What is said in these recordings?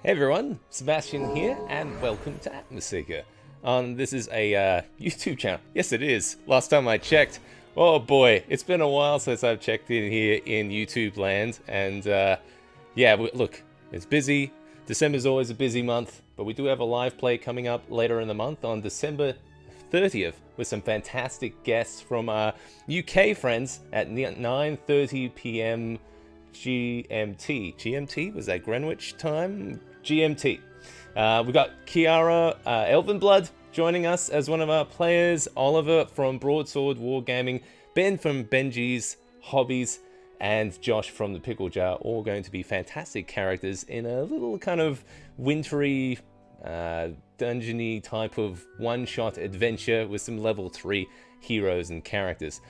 Hey everyone, Sebastian here, and welcome to Atmoseeker. This is a YouTube channel. Yes, it is. Last time I checked, oh boy, it's been a while since I've checked in here in YouTube land, and yeah, look, it's busy. December's always a busy month, but we do have a live play coming up later in the month on December 30th with some fantastic guests from UK friends at 9:30 p.m. GMT. GMT? Was that Greenwich time? GMT. We've got Ciara Elvenblood joining us as one of our players, Oliver from Broadsword Wargaming, Ben from Benji's Hobbies, and Josh from the Pickle Jar, all going to be fantastic characters in a little kind of wintry, dungeony type of one-shot adventure with some level 3 heroes and characters.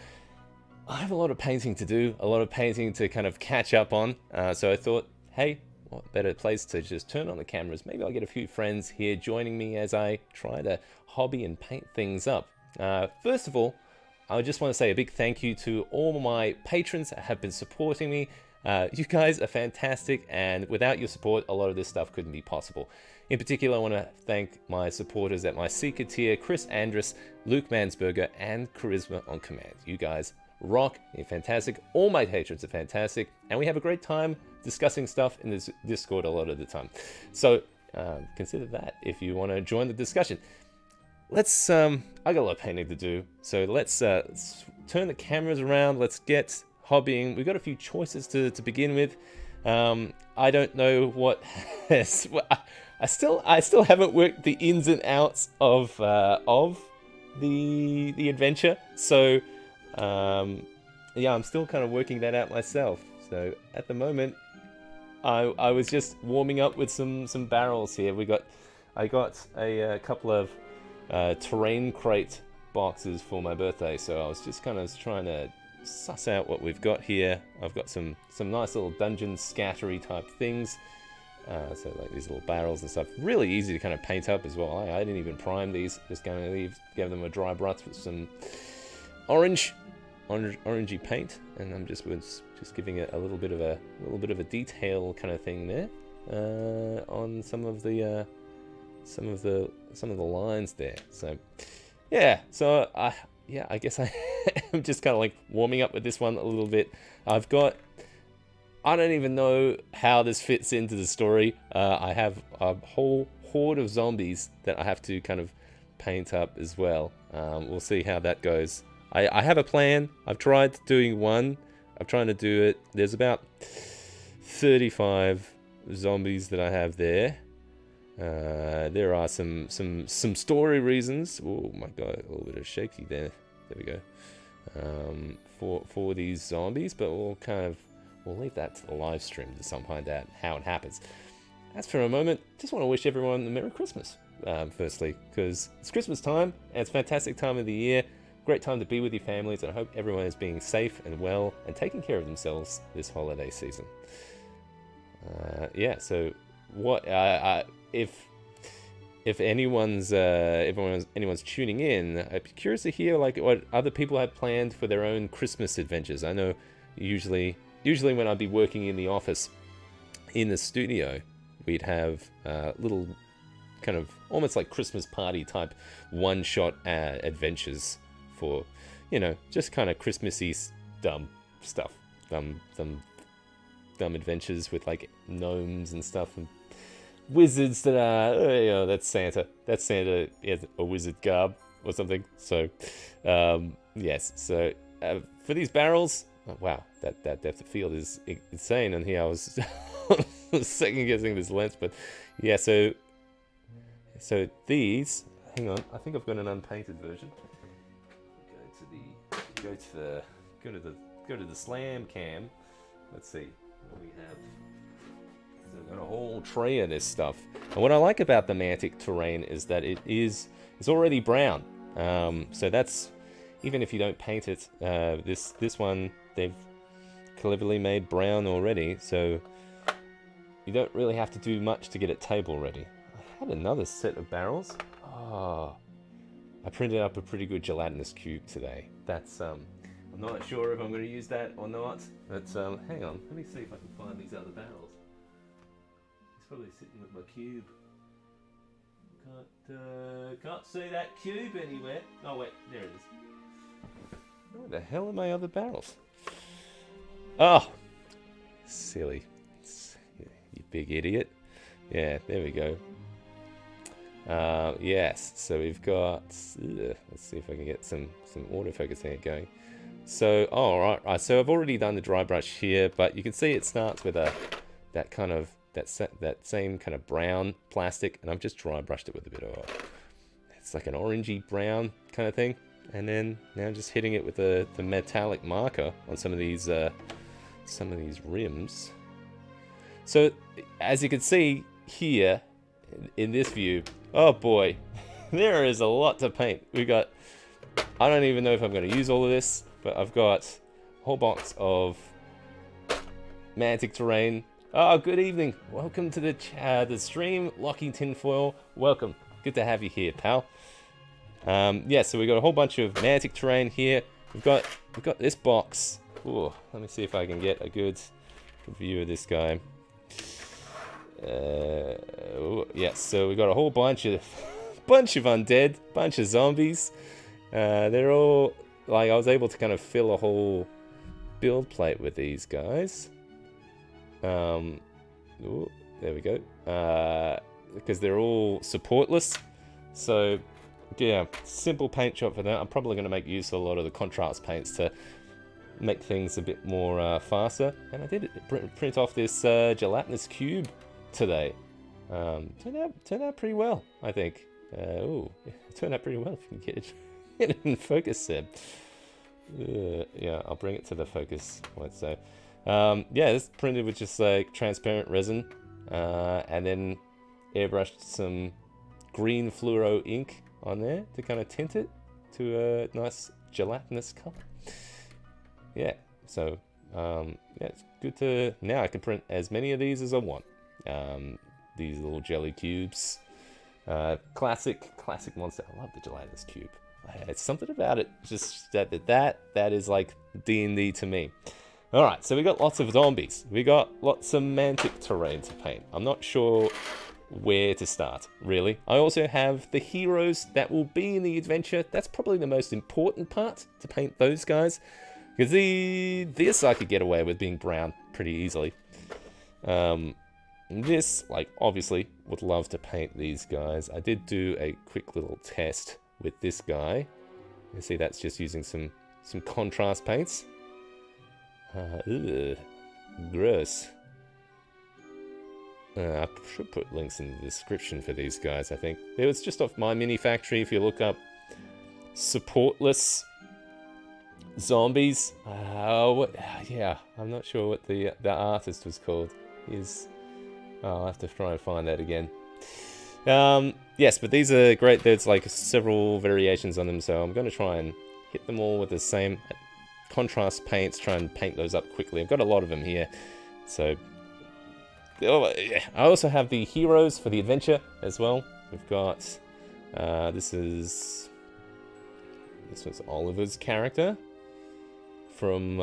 I have a lot of painting to do, a lot of painting to kind of catch up on, so I thought, hey, what better place to just turn on the cameras. Maybe I'll get a few friends here joining me as I try to hobby and paint things up. First of all, I just want to say a big thank you to all my patrons that have been supporting me. You guys are fantastic, and without your support, a lot of this stuff couldn't be possible. In particular, I want to thank my supporters at my Seeker tier, Chris Andrus, Luke Mansberger, and Charisma on Command. You guys rock, you're fantastic. All my patrons are fantastic, and we have a great time discussing stuff in this Discord a lot of the time. So consider that if you want to join the discussion. Let's I got a lot of painting to do, so let's turn the cameras around. Let's get hobbying. We've got a few choices to begin with. I don't know what I still haven't worked the ins and outs of the adventure, so yeah, I'm still kind of working that out myself. So at the moment, I was just warming up with some barrels here. I got a couple of terrain crate boxes for my birthday, so I was just kind of trying to suss out what we've got here. I've got some nice little dungeon scattery type things, so like these little barrels and stuff. Really easy to kind of paint up as well. I didn't even prime these. Just going to give them a dry brush with some orangey paint, and I'm just giving it a little bit of a detail kind of thing there on some of the lines there. So yeah, so I guess I am just kind of like warming up with this one a little bit. I don't even know how this fits into the story. I have a whole horde of zombies that I have to kind of paint up as well. We'll see how that goes. I have a plan. I've tried doing one. I'm trying to do it. There's about 35 zombies that I have there. There are some story reasons. Oh my god, a little bit of shaky there. There we go. For these zombies, but we'll leave that to the live stream to find out how it happens. As for a moment, just want to wish everyone a Merry Christmas. Firstly, because it's Christmas time and it's a fantastic time of the year. Great time to be with your families, and I hope everyone is being safe and well and taking care of themselves this holiday season. Yeah, so what if anyone's tuning in, I'd be curious to hear like what other people have planned for their own Christmas adventures. I know usually when I'd be working in the office in the studio, we'd have little kind of almost like Christmas party type one-shot adventures for, you know, just kind of Christmassy dumb stuff, dumb adventures with like gnomes and stuff and wizards that are, that's Santa has a wizard garb or something. So yes, so for these barrels, oh, wow, that depth of field is insane. And here I was second guessing this lens, but yeah, so these, hang on, I think I've got an unpainted version. Go to the slam cam. Let's see what we have. So I've got a whole tray of this stuff. And what I like about the Mantic terrain is that it's already brown. So that's, even if you don't paint it, this one they've cleverly made brown already. So you don't really have to do much to get it table ready. I had another set of barrels. Oh, I printed up a pretty good gelatinous cube today. That's I'm not sure if I'm going to use that or not, but hang on, let me see if I can find these other barrels. probably sitting with my cube. Can't see that cube anywhere. Oh wait, there it is. Where the hell are my other barrels? Oh, silly, you big idiot. Yeah, there we go. Yes, so we've got. Let's see if I can get some autofocus here going. So, right. So I've already done the dry brush here, but you can see it starts with that same kind of brown plastic, and I've just dry brushed it with a bit of it's like an orangey brown kind of thing, and then now I'm just hitting it with the metallic marker on some of these rims. So as you can see here in this view, oh boy, there is a lot to paint. We got, I don't even know if I'm going to use all of this, but I've got a whole box of Mantic terrain. Oh, good evening. Welcome to the stream, Locking Tinfoil. Welcome. Good to have you here, pal. Yeah, so we got a whole bunch of Mantic terrain here. We've got this box. Ooh, let me see if I can get a good view of this guy. Yes, so we got a whole bunch of undead, bunch of zombies. They're all like, I was able to kind of fill a whole build plate with these guys. Ooh, there we go. Because they're all supportless. So yeah, simple paint job for that. I'm probably going to make use of a lot of the contrast paints to make things a bit more faster. And I did print off this gelatinous cube today. Turned out pretty well, I think. Ooh, it turned out pretty well if you can get it in focus, Seb. Yeah, I'll bring it to the focus point. So, yeah, this printed with just like transparent resin, and then airbrushed some green fluoro ink on there to kind of tint it to a nice gelatinous color. Yeah, so yeah, it's good to, now I can print as many of these as I want. These little jelly cubes, classic monster. I love the gelatinous cube. It's something about it, just that is like D&D to me. All right, so we got lots of zombies. We got lots of Mantic terrain to paint. I'm not sure where to start, really. I also have the heroes that will be in the adventure. That's probably the most important part, to paint those guys, because this I could get away with being brown pretty easily. This, like, obviously would love to paint these guys. I did do a quick little test with this guy. You see, that's just using some contrast paints. Gross. I should put links in the description for these guys, I think. It was just off my mini factory. If you look up supportless zombies. Yeah, I'm not sure what the artist was called. I'll have to try and find that again. Yes, but these are great. There's like several variations on them, so I'm going to try and hit them all with the same contrast paints, try and paint those up quickly. I've got a lot of them here, so... Oh, yeah. I also have the heroes for the adventure as well. We've got... this was Oliver's character from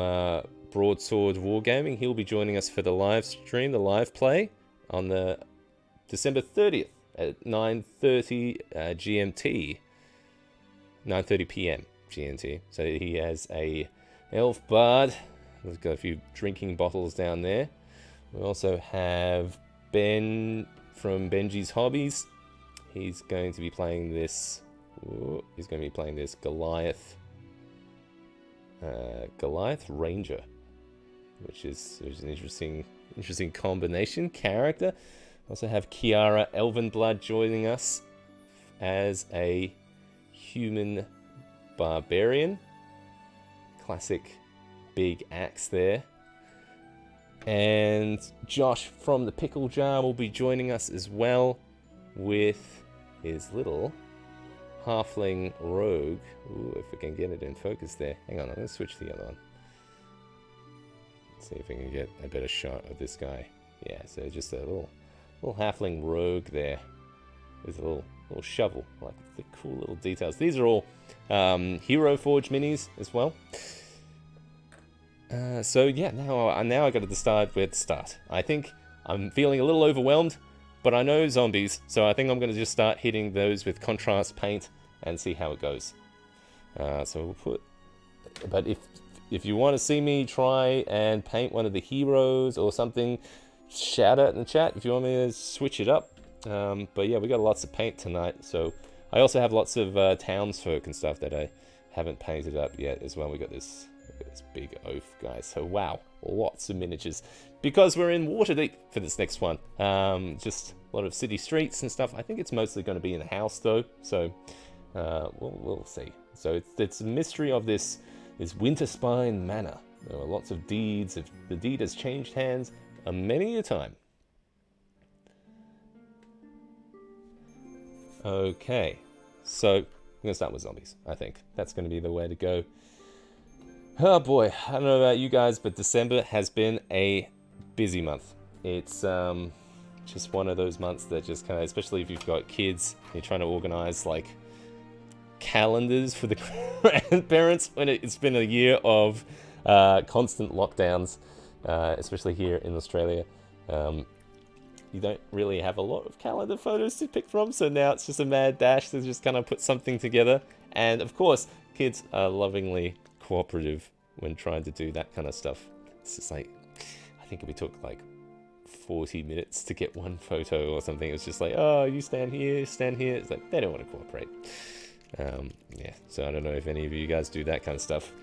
Broadsword Wargaming. He'll be joining us for the live stream, the live play, on the December 30th at 9:30 GMT. 9:30 PM GMT. So he has a elf bard. We've got a few drinking bottles down there. We also have Ben from Benji's Hobbies. He's going to be playing this. He's going to be playing this Goliath Ranger, which is an interesting combination character. Also have Ciara Elvenblood joining us as a human barbarian. Classic big axe there. And Josh from the Pickle Jar will be joining us as well with his little halfling rogue. Ooh, if we can get it in focus there. Hang on, I'm going to switch to the other one. Let's see if we can get a better shot of this guy. Yeah, so just a little halfling rogue there with a little shovel. I like the cool little details. These are all Hero Forge minis as well. So yeah, now I got to decide where to start. I think I'm feeling a little overwhelmed But I know zombies, so I think I'm going to just start hitting those with contrast paint and see how it goes. So we'll put... But if you want to see me try and paint one of the heroes or something, shout out in the chat if you want me to switch it up. But yeah, we got lots of paint tonight, so I also have lots of townsfolk and stuff that I haven't painted up yet as well. We got this big oaf, guys. So wow, lots of miniatures because we're in Waterdeep for this next one. Just a lot of city streets and stuff. I think it's mostly going to be in a house though, so we'll see. So it's a mystery of this Winterspine Manor. There are lots of deeds. The deed has changed hands many a time. Okay, so I'm going to start with zombies, I think. That's going to be the way to go. Oh boy, I don't know about you guys, but December has been a busy month. It's just one of those months that just kind of, especially if you've got kids, you're trying to organize like calendars for the grandparents when it's been a year of constant lockdowns, especially here in Australia. You don't really have a lot of calendar photos to pick from, so now it's just a mad dash to just kind of put something together. And of course, kids are lovingly cooperative when trying to do that kind of stuff. It's just like, I think we took like 40 minutes to get one photo or something. It was just like, oh, you stand here, stand here. It's like, they don't want to cooperate. Yeah, so I don't know if any of you guys do that kind of stuff.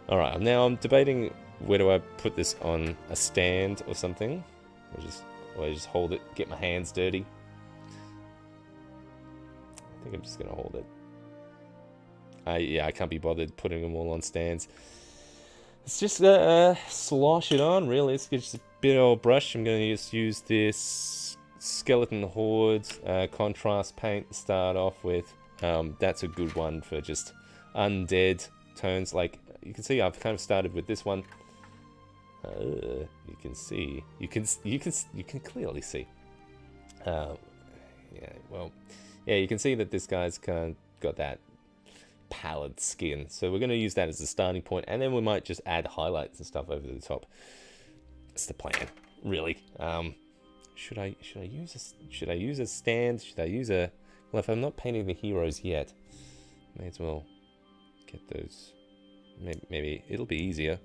Alright, now I'm debating where do I put this on a stand or something. Or I just hold it, get my hands dirty. I think I'm just going to hold it. Yeah, I can't be bothered putting them all on stands. Let's just slosh it on, really. It's just a bit of brush. I'm going to just use this Skeleton Horde contrast paint to start off with. That's a good one for just undead tones. Like, you can see I've kind of started with this one. You can see, you can clearly see. Yeah, well, yeah, you can see that this guy's kind of got that pallid skin. So we're going to use that as a starting point, and then we might just add highlights and stuff over the top. That's the plan, really. Should I use a stand? Should I use a? Well, if I'm not painting the heroes yet, may as well get those. Maybe it'll be easier.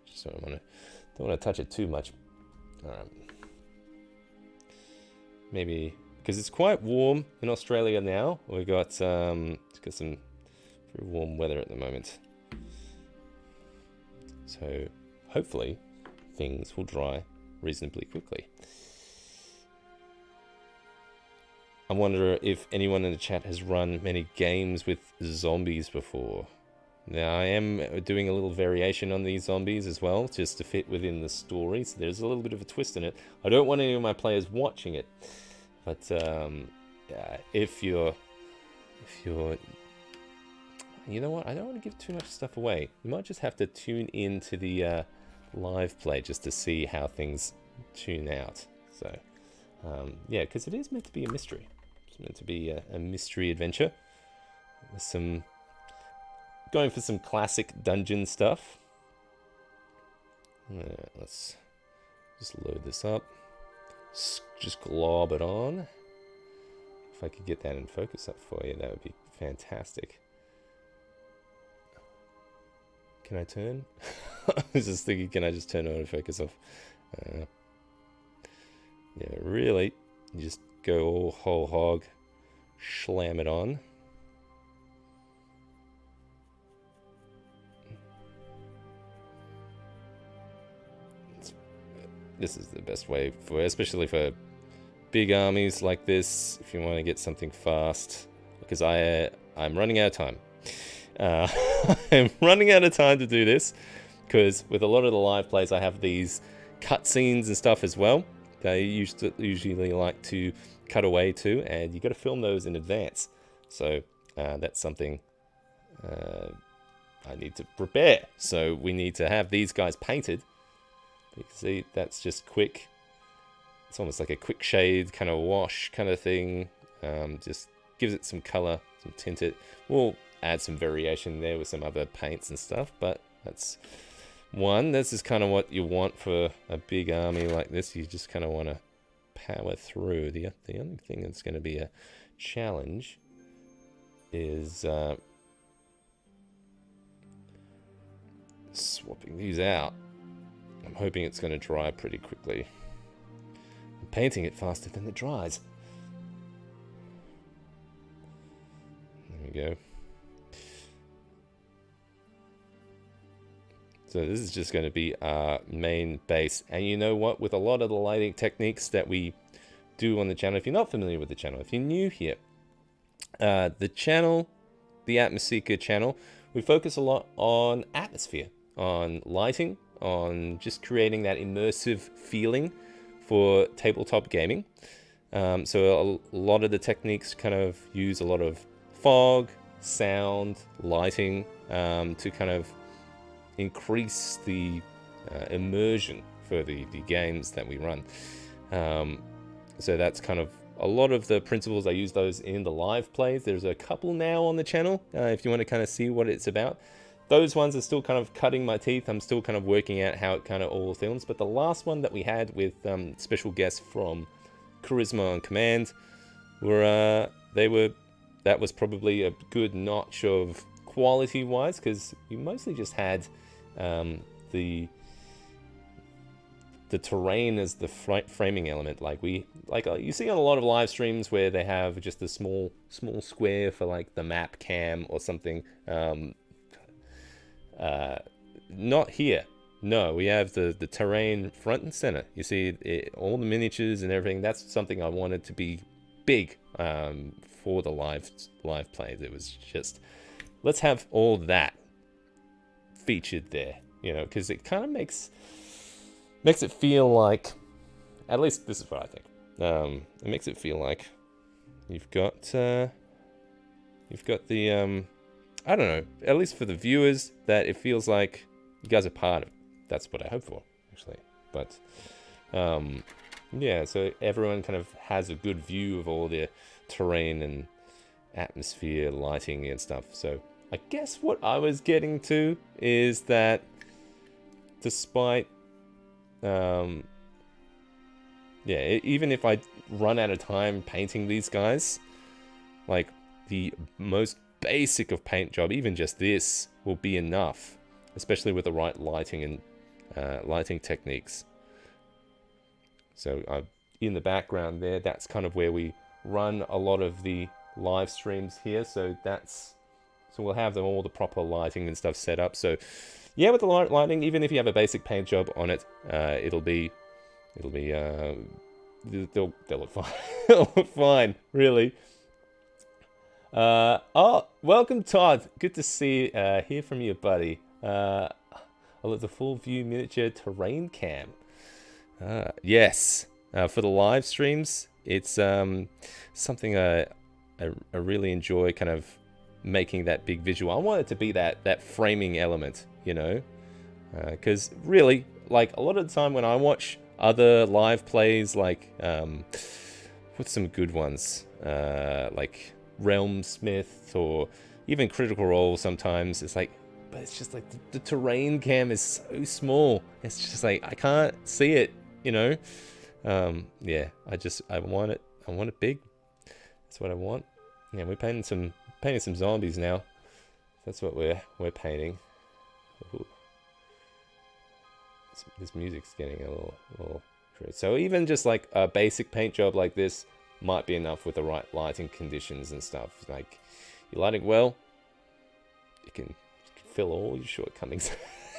Just don't want to touch it too much. Alright. Maybe because it's quite warm in Australia now. We got some very warm weather at the moment. So hopefully things will dry reasonably quickly. I wonder if anyone in the chat has run many games with zombies before. Now, I am doing a little variation on these zombies as well, just to fit within the story, so there's a little bit of a twist in it. I don't want any of my players watching it, but yeah, if you're... You know what, I don't want to give too much stuff away. You might just have to tune in to the live play just to see how things tune out. So, yeah, because it is meant to be a mystery. It's meant to be a mystery adventure with some... Going for some classic dungeon stuff. Let's just load this up. Just glob it on. If I could get that in focus up for you, that would be fantastic. Can I turn? I was just thinking, can I just turn on and focus off? Yeah, really, you just go all whole hog, slam it on. This is the best way for, especially for big armies like this, if you want to get something fast, because I'm running out of time. I'm running out of time to do this, because with a lot of the live plays, I have these cutscenes and stuff as well. They usually like to cut away to, and you got to film those in advance. So that's something I need to prepare. So we need to have these guys painted. You can see that's just quick. It's almost like a quick shade kind of wash kind of thing. Just gives it some color, some tint. We'll add some variation there with some other paints and stuff, but that's one. This is kind of what you want for a big army like this. You just kind of want to power through. The only thing that's going to be a challenge is swapping these out. I'm hoping it's going to dry pretty quickly. I'm painting it faster than it dries. There we go. So this is just going to be our main base. And you know what? With a lot of the lighting techniques that we do on the channel, if you're not familiar with the channel, if you're new here, the channel, the Atmoseeker channel, we focus a lot on atmosphere, on lighting, on just creating that immersive feeling for tabletop gaming. So a lot of the techniques kind of use a lot of fog, sound, lighting to kind of increase the immersion for the games that we run. So that's kind of a lot of the principles. I use those in the live plays. There's a couple now on the channel if you want to kind of see what it's about. Those ones are still kind of cutting my teeth. I'm still kind of working out how it kind of all films. But the last one that we had with special guests from Charisma on Command were that was probably a good notch of quality wise, because we mostly just had the terrain as the framing element. Like you see on a lot of live streams where they have just a small square for like the map cam or something. Not here. No, we have the terrain front and center. You see all the miniatures and everything. That's something I wanted to be big for the live plays. It was just, let's have all that featured there, you know, because it kind of makes it feel like, at least this is what I think. It makes it feel like you've got the I don't know, at least for the viewers, that it feels like you guys are part of it. That's what I hope for, actually. But yeah, so everyone kind of has a good view of all the terrain and atmosphere, lighting and stuff. So I guess what I was getting to is that despite even if I run out of time painting these guys, like the most basic of paint job, even just this will be enough, especially with the right lighting and lighting techniques. So in the background there, that's kind of where we run a lot of the live streams here. So we'll have them all the proper lighting and stuff set up. So yeah, with the lighting, even if you have a basic paint job on it, they'll look fine. They'll look fine, really. Oh, welcome, Todd. Good to hear from you, buddy. I love the full view miniature terrain cam. Yes, for the live streams, it's something I really enjoy, kind of making that big visual. I want it to be that framing element, you know, because really, like a lot of the time when I watch other live plays, like what's some good ones, like Realm Smith or even Critical Role, sometimes it's like, but it's just like the terrain cam is so small. It's just like I can't see it, you know. Yeah, I want it big. That's what I want. Yeah, we're painting some zombies now. That's what we're painting. Ooh. This music's getting a little crazy. So even just like a basic paint job like this might be enough with the right lighting conditions and stuff. Like, you light it well, you can fill all your shortcomings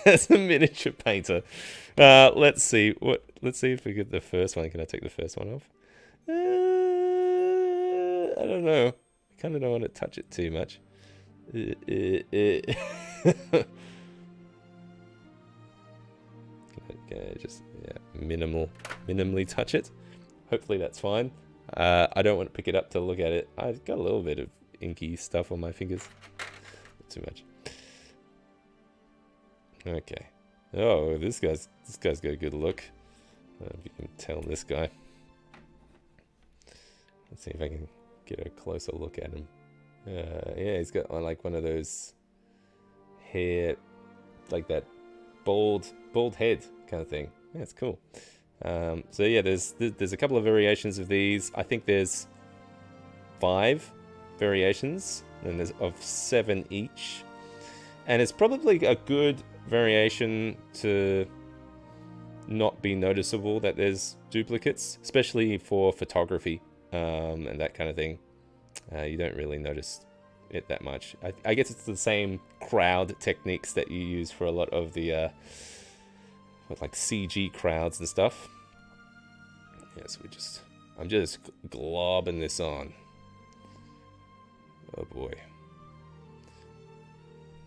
as a miniature painter. Let's see if we get the first one. Can I take the first one off? I don't know. I kind of don't want to touch it too much. Okay, just minimally touch it. Hopefully that's fine. I don't want to pick it up to look at it. I've got a little bit of inky stuff on my fingers. Not too much. Okay. Oh, this guy's got a good look. If you can tell this guy. Let's see if I can get a closer look at him. Yeah, he's got like one of those hair, like that bald head kind of thing. Yeah, it's cool. So yeah, there's a couple of variations of these. I think there's 5 variations, and there's of 7 each. And it's probably a good variation to not be noticeable that there's duplicates, especially for photography and that kind of thing. You don't really notice it that much. I guess it's the same crowd techniques that you use for a lot of the like CG crowds and stuff. Yes, I'm just globbing this on. Oh boy.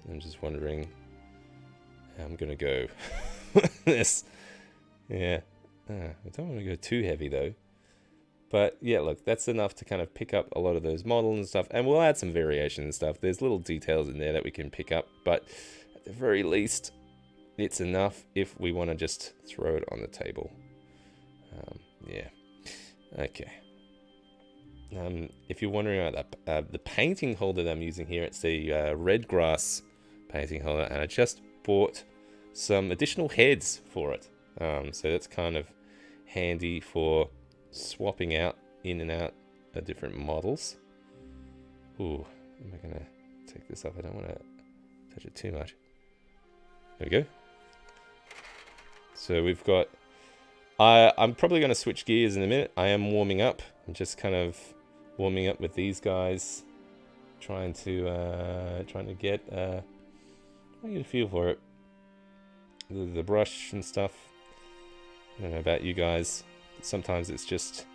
I'm just wondering how I'm gonna go with this. Yeah, I don't want to go too heavy though. But yeah, look, that's enough to kind of pick up a lot of those models and stuff. And we'll add some variation and stuff. There's little details in there that we can pick up. But at the very least, it's enough if we want to just throw it on the table. Yeah. Okay. If you're wondering about the painting holder that I'm using here, it's the red grass painting holder. And I just bought some additional heads for it. So that's kind of handy for swapping out in and out of different models. Ooh, am I gonna take this off? I don't want to touch it too much. There we go. So we've got... I'm probably going to switch gears in a minute. I am warming up. I'm just kind of warming up with these guys, trying to get a feel for it. The brush and stuff. I don't know about you guys. Sometimes it's just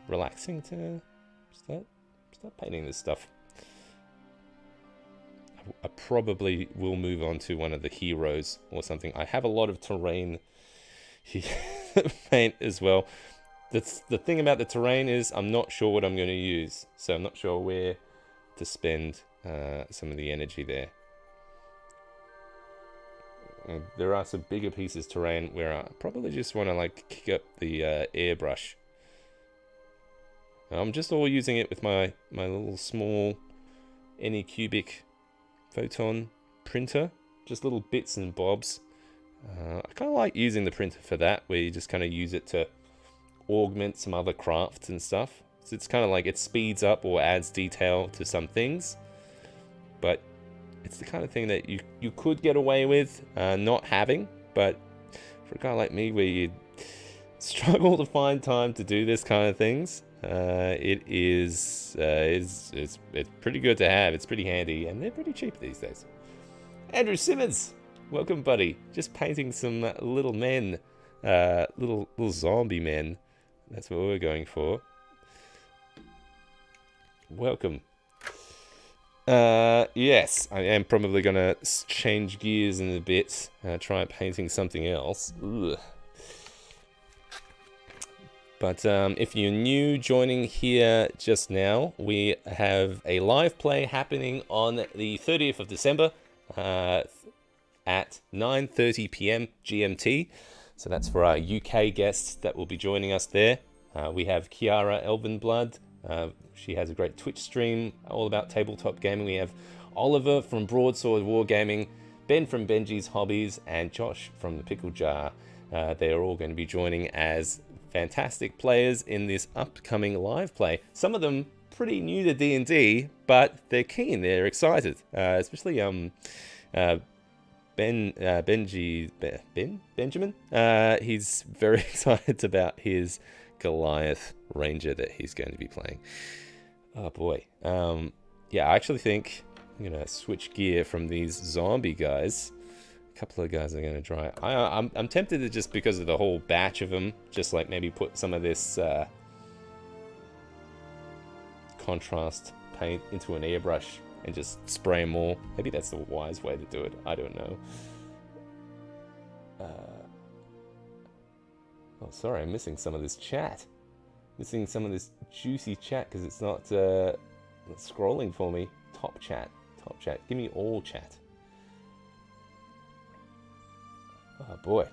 relaxing to start painting this stuff. I probably will move on to one of the heroes or something. I have a lot of terrain paint as well. The thing about the terrain is I'm not sure what I'm going to use. So I'm not sure where to spend some of the energy there. There are some bigger pieces of terrain where I probably just want to like kick up the airbrush. I'm just all using it with my little small Anycubic photon printer. Just little bits and bobs. I kind of like using the printer for that, where you just kind of use it to augment some other crafts and stuff. So it's kind of like it speeds up or adds detail to some things. But it's the kind of thing that you could get away with not having, but for a guy like me where you struggle to find time to do this kind of things, it's pretty good to have. It's pretty handy, and they're pretty cheap these days. Andrew Simmons, welcome, buddy. Just painting some little men, little zombie men. That's what we're going for. Welcome. Yes, I am probably gonna change gears in a bit. Try painting something else. Ugh. But if you're new joining here just now, we have a live play happening on the 30th of December at 9:30 p.m. GMT. So that's for our UK guests that will be joining us there. We have Ciara Elvenblood. She has a great Twitch stream all about tabletop gaming. We have Oliver from Broadsword Wargaming, Ben from Benji's Hobbies, and Josh from the Pickle Jar. They are all going to be joining as fantastic players in this upcoming live play. Some of them pretty new to D&D, but they're keen. They're excited, especially Benjamin. He's very excited about his Goliath Ranger that he's going to be playing. Oh boy. Yeah, I actually think I'm gonna switch gear from these zombie guys. A couple of guys are gonna try. I'm tempted to, just because of the whole batch of them, just like maybe put some of this contrast paint into an airbrush and just spray more. Maybe that's the wise way to do it. I don't know. Oh, sorry, I'm missing some of this chat. Missing some of this juicy chat because it's not scrolling for me. Top chat. Give me all chat. Oh boy.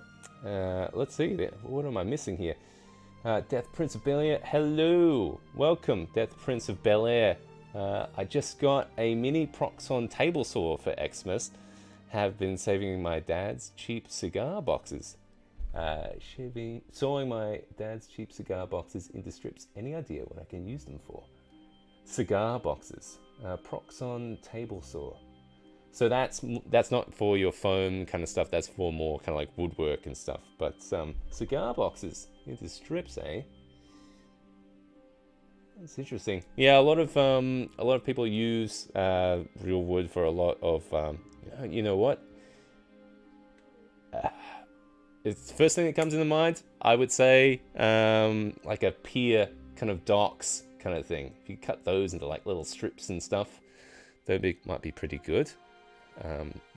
Let's see. What am I missing here? Death Prince of Bel-Air. Hello. Welcome, Death Prince of Bel-Air. I just got a mini Proxon table saw for Xmas. have been saving my dad's cheap cigar boxes. Sawing my dad's cheap cigar boxes into strips. Any idea what I can use them for? Cigar boxes. Proxon table saw. So that's not for your foam kind of stuff. That's for more kind of like woodwork and stuff. But cigar boxes into strips, eh? That's interesting. Yeah, a lot of people use real wood for a lot of. You know what? It's the first thing that comes into mind. I would say like a pier kind of docks kind of thing. If you cut those into like little strips and stuff, might be pretty good.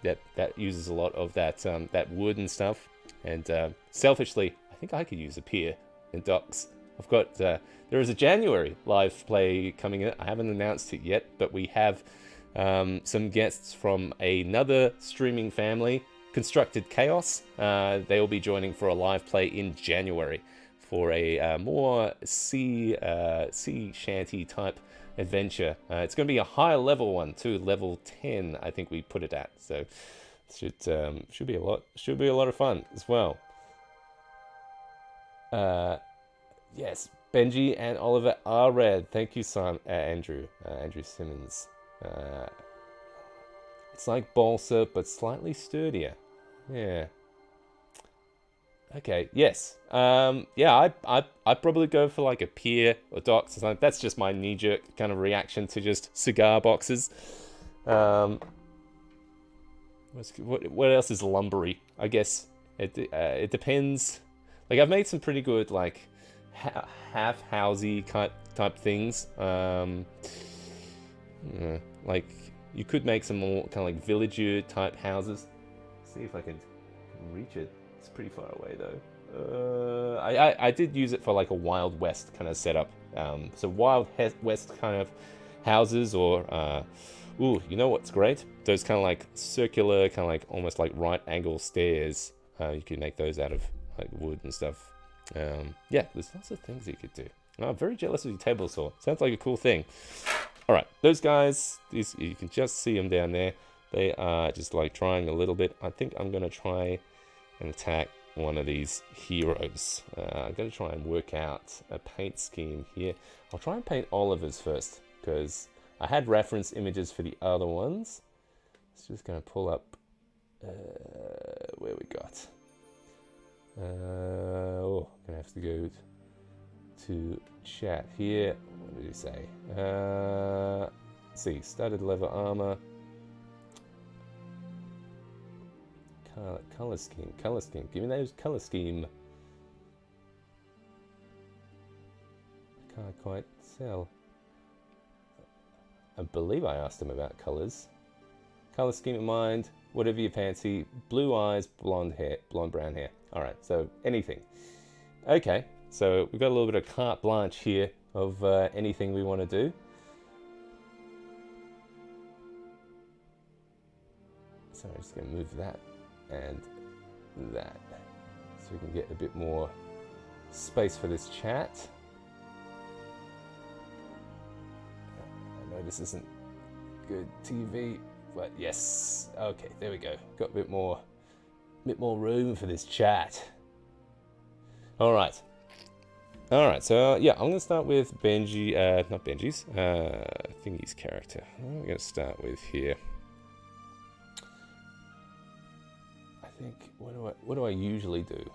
That uses a lot of that wood and stuff. And selfishly, I think I could use a pier and docks. I've got there is a January live play coming in. I haven't announced it yet, but we have some guests from another streaming family, Constructed Chaos. They will be joining for a live play in January for a more sea shanty type adventure. It's going to be a higher level one too, level 10, I think we put it at. So it should be a lot of fun as well. Yes, Benji and Oliver are red. Thank you, Andrew Simmons. It's like balsa, but slightly sturdier. Yeah. Okay. Yes. Yeah. I'd probably go for like a pier or docks or something. That's just my knee-jerk kind of reaction to just cigar boxes. What else is lumbery? I guess it depends. Like I've made some pretty good like half housey type things. Like you could make some more kind of like villager type houses. See if I can reach it. It's pretty far away though. I did use it for like a Wild West kind of setup. So Wild West kind of houses, or you know what's great? Those kind of like circular, kind of like almost like right angle stairs. You can make those out of like wood and stuff. Yeah, there's lots of things you could do. I'm very jealous of your table saw. Sounds like a cool thing. All right, those guys, you can just see them down there. They are just like trying a little bit. I think I'm going to try and attack one of these heroes. I'm going to try and work out a paint scheme here. I'll try and paint Oliver's first, because I had reference images for the other ones. It's just going to pull up where we got. I'm gonna have to go to chat here. What did he say? Let's see, studded leather armor. Color scheme. Give me those color scheme. I can't quite tell. I believe I asked him about colors. Color scheme in mind. Whatever you fancy. Blue eyes, blonde brown hair. All right, so anything. Okay, so we've got a little bit of carte blanche here of anything we want to do. So I'm just going to move that and that, so we can get a bit more space for this chat. I know this isn't good TV, but yes. Okay, there we go. Got a bit more room for this chat. All right, so yeah, I'm gonna start with Benji, not Benji's, Thingy's character. I'm gonna start with here. I think, what do I usually do?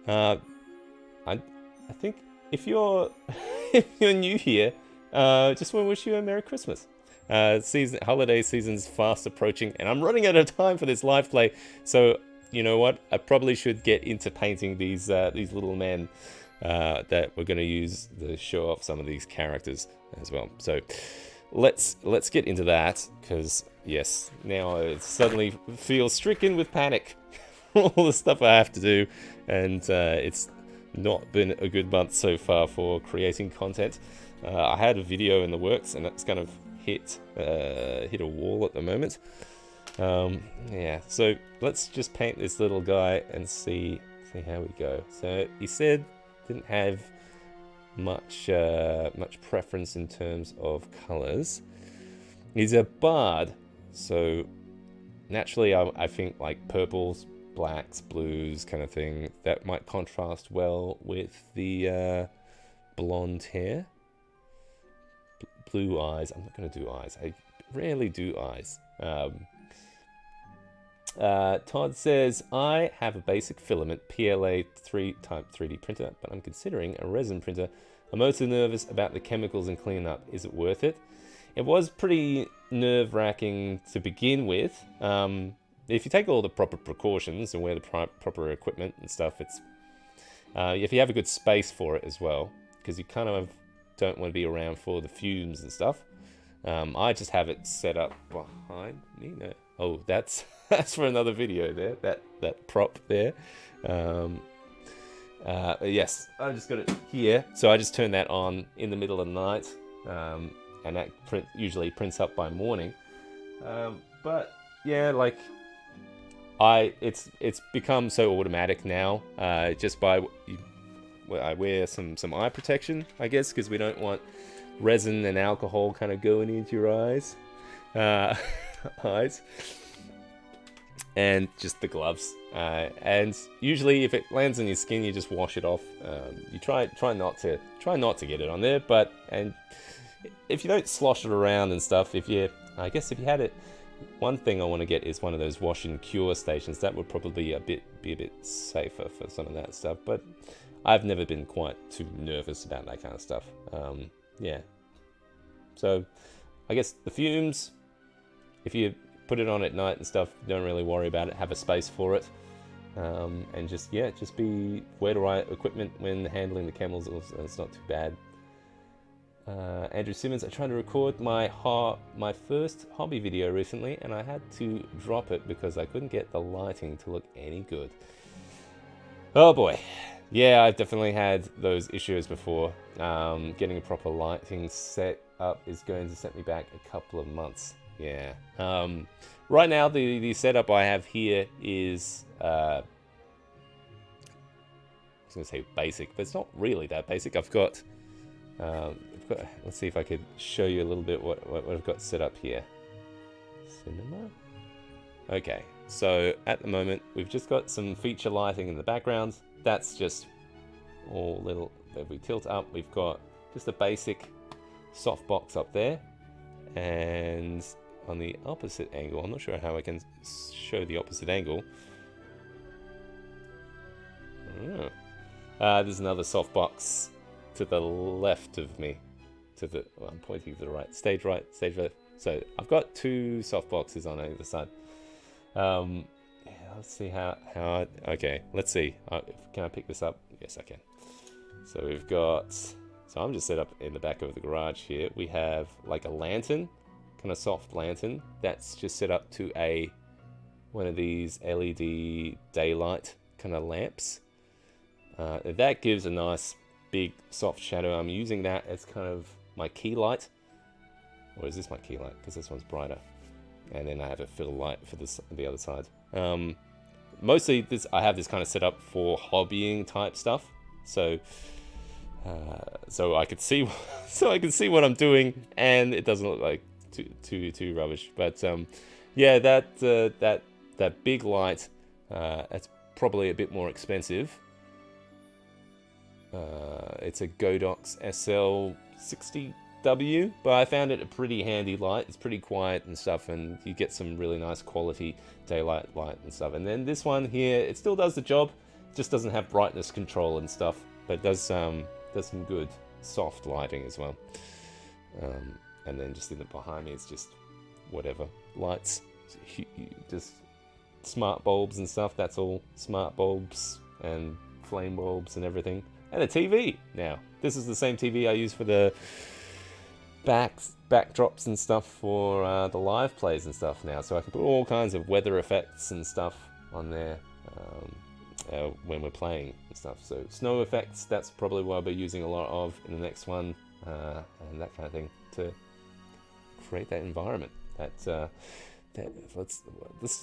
I think if you're new here, just want to wish you a Merry Christmas. Holiday season's fast approaching, and I'm running out of time for this live play. So you know what? I probably should get into painting these little men that we're going to use to show off some of these characters as well. So let's get into that, because yes, now I suddenly feel stricken with panic for all the stuff I have to do, and it's not been a good month so far for creating content. I had a video in the works, and it's kind of hit a wall at the moment. Yeah, so let's just paint this little guy and see how we go. So he said didn't have much preference in terms of colors. He's a bard, so naturally I think like purples, blacks, blues kind of thing, that might contrast well with the blonde hair. Blue eyes. I'm not going to do eyes. I rarely do eyes. Todd says, I have a basic filament PLA 3 type 3D printer, but I'm considering a resin printer. I'm mostly nervous about the chemicals and cleanup. Is it worth it? It was pretty nerve-wracking to begin with. If you take all the proper precautions and wear the proper equipment and stuff, it's if you have a good space for it as well, because you kind of don't want to be around for the fumes and stuff. I just have it set up behind me. No. Oh, that's for another video there. That prop there. Yes, I just got it here. So I just turn that on in the middle of the night, and that usually prints up by morning. But yeah, like it's become so automatic now. Just by I wear some eye protection, I guess, because we don't want resin and alcohol kind of going into your eyes. Eyes. And just the gloves. And usually if it lands on your skin, you just wash it off. You try not to get it on there, and if you don't slosh it around and stuff, I guess if you had it, one thing I want to get is one of those wash and cure stations. That would probably be a bit safer for some of that stuff, but I've never been quite too nervous about that kind of stuff. Yeah. So, I guess the fumes, if you put it on at night and stuff, don't really worry about it. Have a space for it. And just wear the right equipment when handling the chemicals. It's not too bad. Andrew Simmons, I tried to record my first hobby video recently, and I had to drop it because I couldn't get the lighting to look any good. Oh boy. Yeah, I've definitely had those issues before. Getting a proper lighting set up is going to set me back a couple of months. Yeah. Right now, the setup I have here is, I was going to say basic, but it's not really that basic. I've got, let's see if I could show you a little bit what I've got set up here. Cinema? Okay, so at the moment, we've just got some feature lighting in the background. That's just all little, if we tilt up, we've got just a basic softbox up there. And on the opposite angle, I'm not sure how I can show the opposite angle. There's another softbox to the left of me. I'm pointing to the right. Stage right, stage left. So I've got two softboxes on either side. Let's see how. Okay, let's see. Can I pick this up? Yes, I can. So we've got. So I'm just set up in the back of the garage here. We have like a lantern, kind of soft lantern. That's just set up to one of these LED daylight kind of lamps. That gives a nice big soft shadow. I'm using that as kind of my key light. Or is this my key light? Because this one's brighter. And then I have a fill light for the other side. Mostly I have this kind of set up for hobbying type stuff. So I could see what I'm doing, and it doesn't look like too rubbish. But yeah, that big light, that's probably a bit more expensive. It's a Godox SL60W, but I found it a pretty handy light. It's pretty quiet and stuff, and you get some really nice quality daylight light and stuff. And then this one here, it still does the job, just doesn't have brightness control and stuff, but it does some good soft lighting as well. And then just in the behind me, it's just whatever lights, just smart bulbs and stuff. That's all smart bulbs and flame bulbs and everything. And a TV now. This is the same TV I use for the backdrops and stuff for the live plays and stuff now. So I can put all kinds of weather effects and stuff on there when we're playing and stuff. So snow effects, that's probably what I'll be using a lot of in the next one, and that kind of thing to create that environment. Let's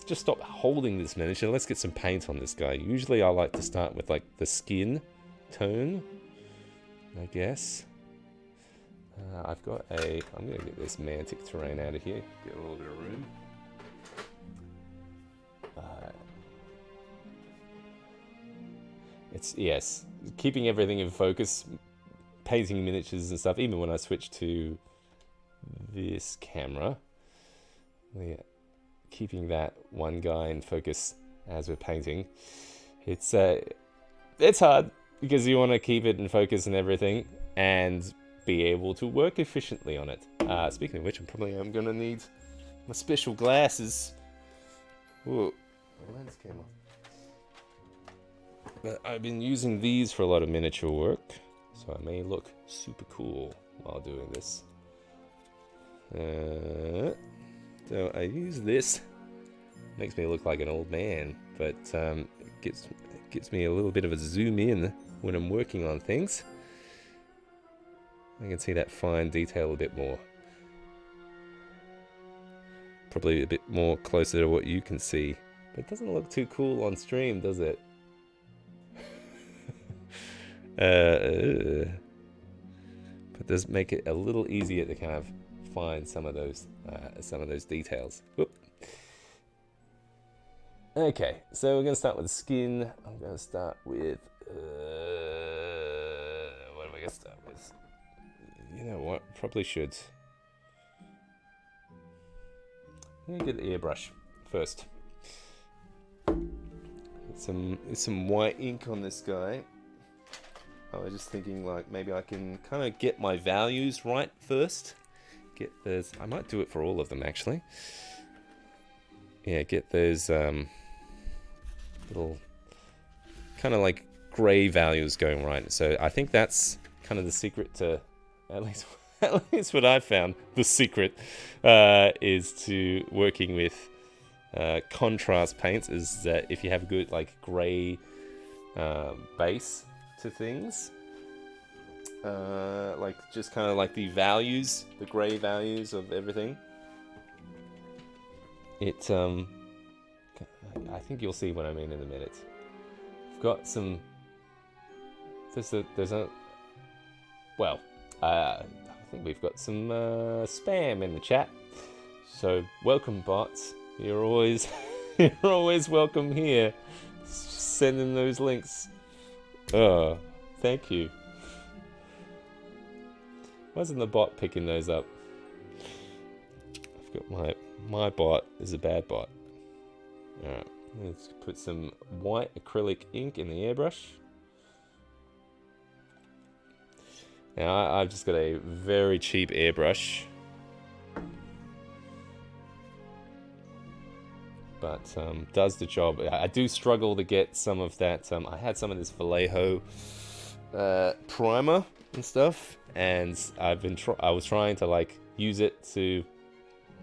just stop holding this miniature. Let's get some paint on this guy. Usually I like to start with like the skin tone, I guess. I've got I'm going to get this mantic terrain out of here. Get a little bit of room. Yes, keeping everything in focus, painting miniatures and stuff, even when I switch to this camera. Yeah, keeping that one guy in focus as we're painting. It's hard because you want to keep it in focus and everything and be able to work efficiently on it. Speaking of which, I'm going to need my special glasses. Whoa, my lens came off. But I've been using these for a lot of miniature work, so I may look super cool while doing this. So I use this. Makes me look like an old man, but it gives me a little bit of a zoom in when I'm working on things. I can see that fine detail a bit more. Probably a bit more closer to what you can see. But it doesn't look too cool on stream, does it? But it does make it a little easier to kind of find some of those details. Whoop. Okay, so we're going to start with the skin. I'm going to start with what am I going to start with? You know what? Probably should. Let me get the airbrush first. Some white ink on this guy. I was just thinking, like, maybe I can kind of get my values right first. I might do it for all of them, actually. Yeah, get those little kind of like gray values going right. So I think that's kind of the secret to, at least what I've found, the secret is to working with contrast paints, is that if you have good like gray base to things, like just kind of like the values, the gray values of everything, I think you'll see what I mean in a minute. I've got some, I think we've got some spam in the chat, so welcome bots, you're always welcome here. Send in those links. Oh, thank you. Why isn't the bot picking those up? I've got my bot is a bad bot. Alright, let's put some white acrylic ink in the airbrush. Now I've just got a very cheap airbrush, but does the job. I do struggle to get some of that. I had some of this Vallejo primer and stuff, and I was trying to like use it to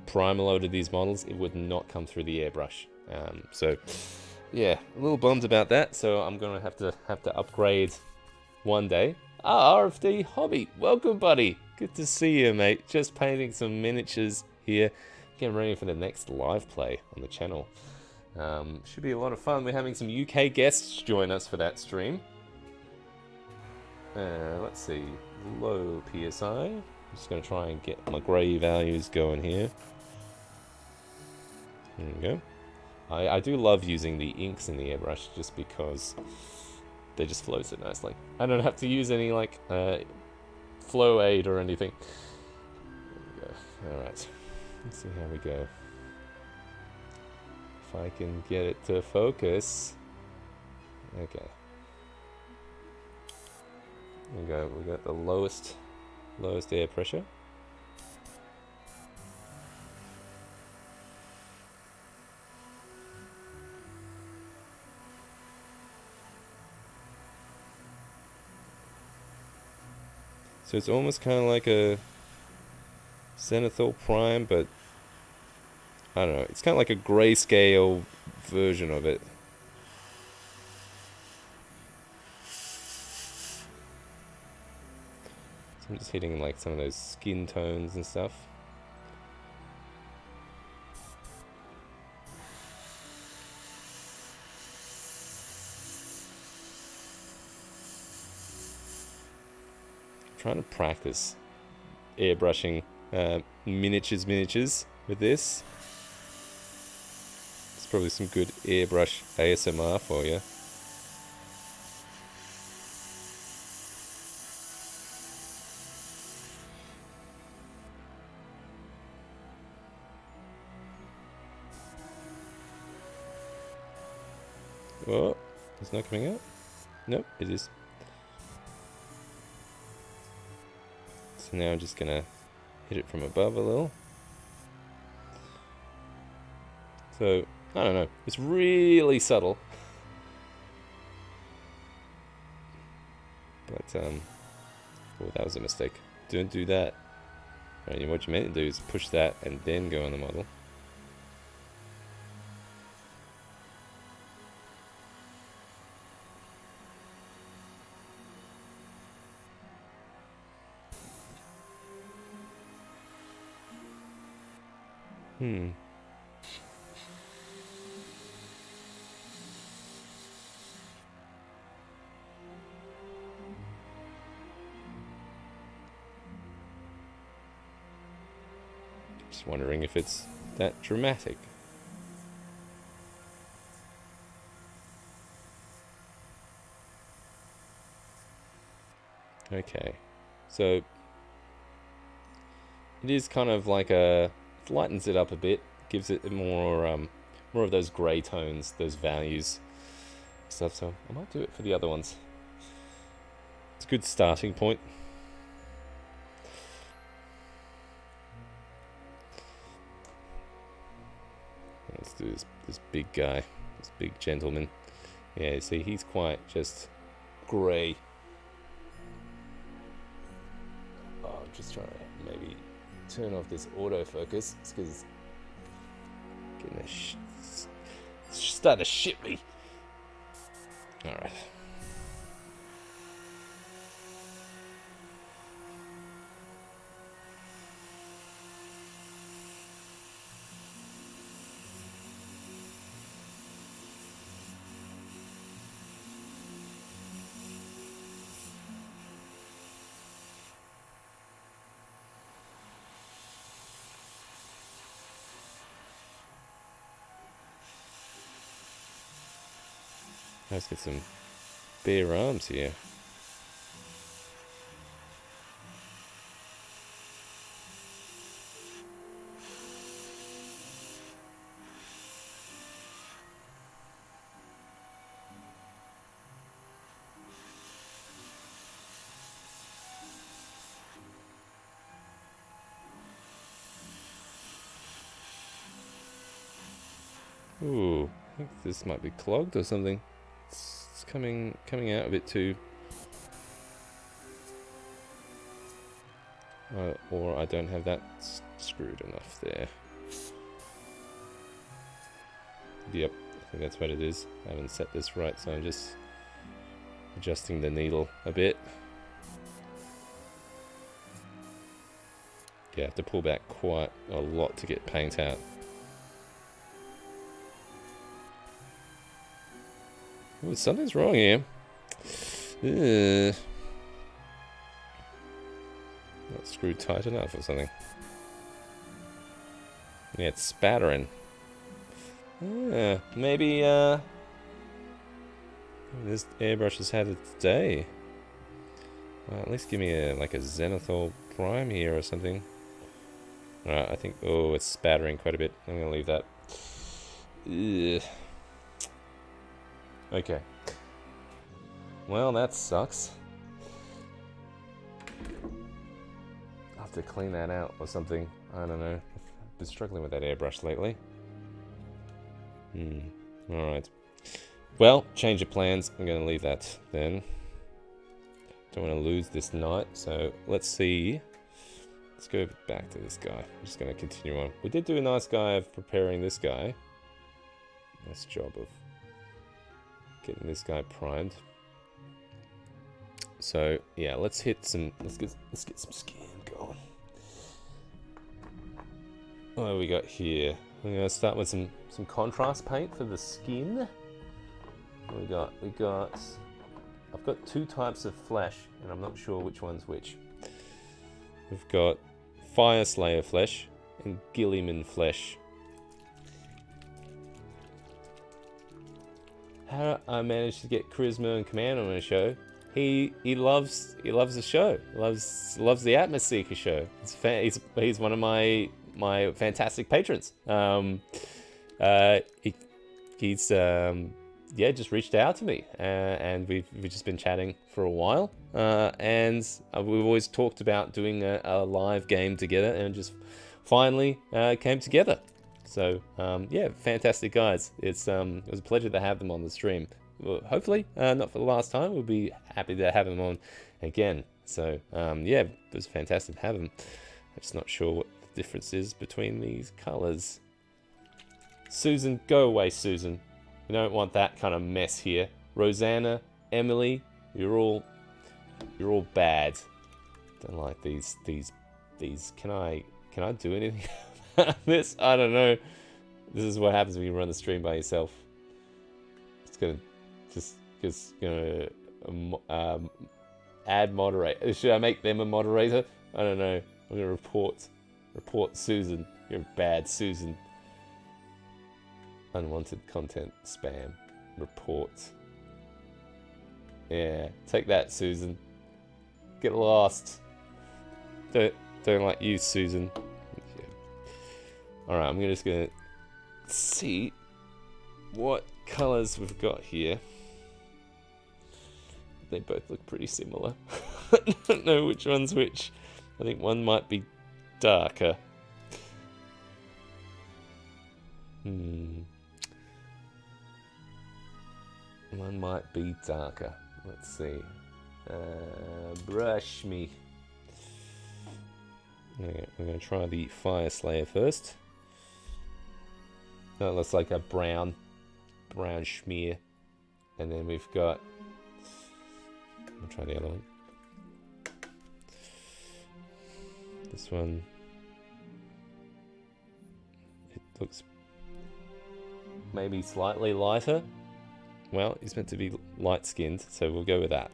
prime a load of these models. It would not come through the airbrush. So yeah, a little bummed about that. So I'm gonna have to upgrade one day. RFD Hobby, welcome buddy. Good to see you, mate. Just painting some miniatures here. Getting ready for the next live play on the channel. Should be a lot of fun. We're having some UK guests join us for that stream. Let's see, low PSI. I'm just going to try and get my grey values going here. There we go. I do love using the inks in the airbrush just because they just flow so nicely. I don't have to use any like flow aid or anything. There we go. Alright. Let's see how we go. If I can get it to focus. Okay. There we go. We got the lowest air pressure. So it's almost kind of like a Zenithal Prime, but I don't know. It's kind of like a grayscale version of it. So I'm just hitting like some of those skin tones and stuff. trying to practice airbrushing miniatures with this. It's probably some good airbrush ASMR for you. Oh, it's not coming out? Nope, it is. So now I'm just gonna hit it from above a little. So, I don't know, it's really subtle. But, oh, that was a mistake. Don't do that. Right, what you meant to do is push that and then go on the model. Just wondering if it's that dramatic. Okay, so it is kind of like it lightens it up a bit, gives it more more of those grey tones, those values stuff. So I might do it for the other ones. It's a good starting point. Let's do this big guy, this big gentleman. Yeah, you see, he's quite just grey. Oh, I'm just trying to maybe turn off this autofocus. It's because getting it's starting to shit me. All right. Let's get some bare arms here. Ooh, I think this might be clogged or something. It's coming out a bit too. Or I don't have that screwed enough there. Yep, I think that's what it is. I haven't set this right, so I'm just adjusting the needle a bit. Yeah, I have to pull back quite a lot to get paint out. Ooh, something's wrong here. Not screwed tight enough or something. Yeah, it's spattering. Maybe this airbrush has had its day. Well, at least give me like a Zenithal Prime here or something. Alright, I think, oh, it's spattering quite a bit. I'm gonna leave that. Ugh. Okay. Well, that sucks. I'll have to clean that out or something. I don't know. I've been struggling with that airbrush lately. Alright. Well, change of plans. I'm going to leave that then. Don't want to lose this night, so let's see. Let's go back to this guy. I'm just going to continue on. We did do a nice guy of preparing this guy. Nice job of getting this guy primed. So yeah, let's get some skin going. What have we got here? We're gonna start with some contrast paint for the skin. What we got I've got two types of flesh, and I'm not sure which one's which. We've got Fire Slayer flesh and Gilliman flesh. How I managed to get Charisma and Command on a show? He loves the show. Loves the Atmoseeker show. He's one of my fantastic patrons. He's just reached out to me, and we've just been chatting for a while, and we've always talked about doing a live game together, and just finally came together. So yeah, fantastic guys. It was a pleasure to have them on the stream. Well, hopefully not for the last time. We'll be happy to have them on again. So yeah, it was fantastic to have them. I'm just not sure what the difference is between these colors. Susan, go away, Susan. You don't want that kind of mess here. Rosanna, Emily, you're all bad. Don't like these. Can I do anything about this? I don't know. This is what happens when you run the stream by yourself. It's gonna just add moderator. Should I make them a moderator? I don't know. I'm gonna report Susan. You're bad, Susan. Unwanted content spam report. Yeah, take that, Susan. Get lost. Don't like you, Susan. Yeah. All right, I'm just gonna see what colors we've got here. They both look pretty similar. I don't know which one's which. I think one might be darker. One might be darker. Let's see. Brush me. Okay, we're going to try the Fire Slayer first. That looks like a brown schmear. And then we've got... I'll try the other one. This one... It looks maybe slightly lighter. Well, he's meant to be light-skinned, so we'll go with that.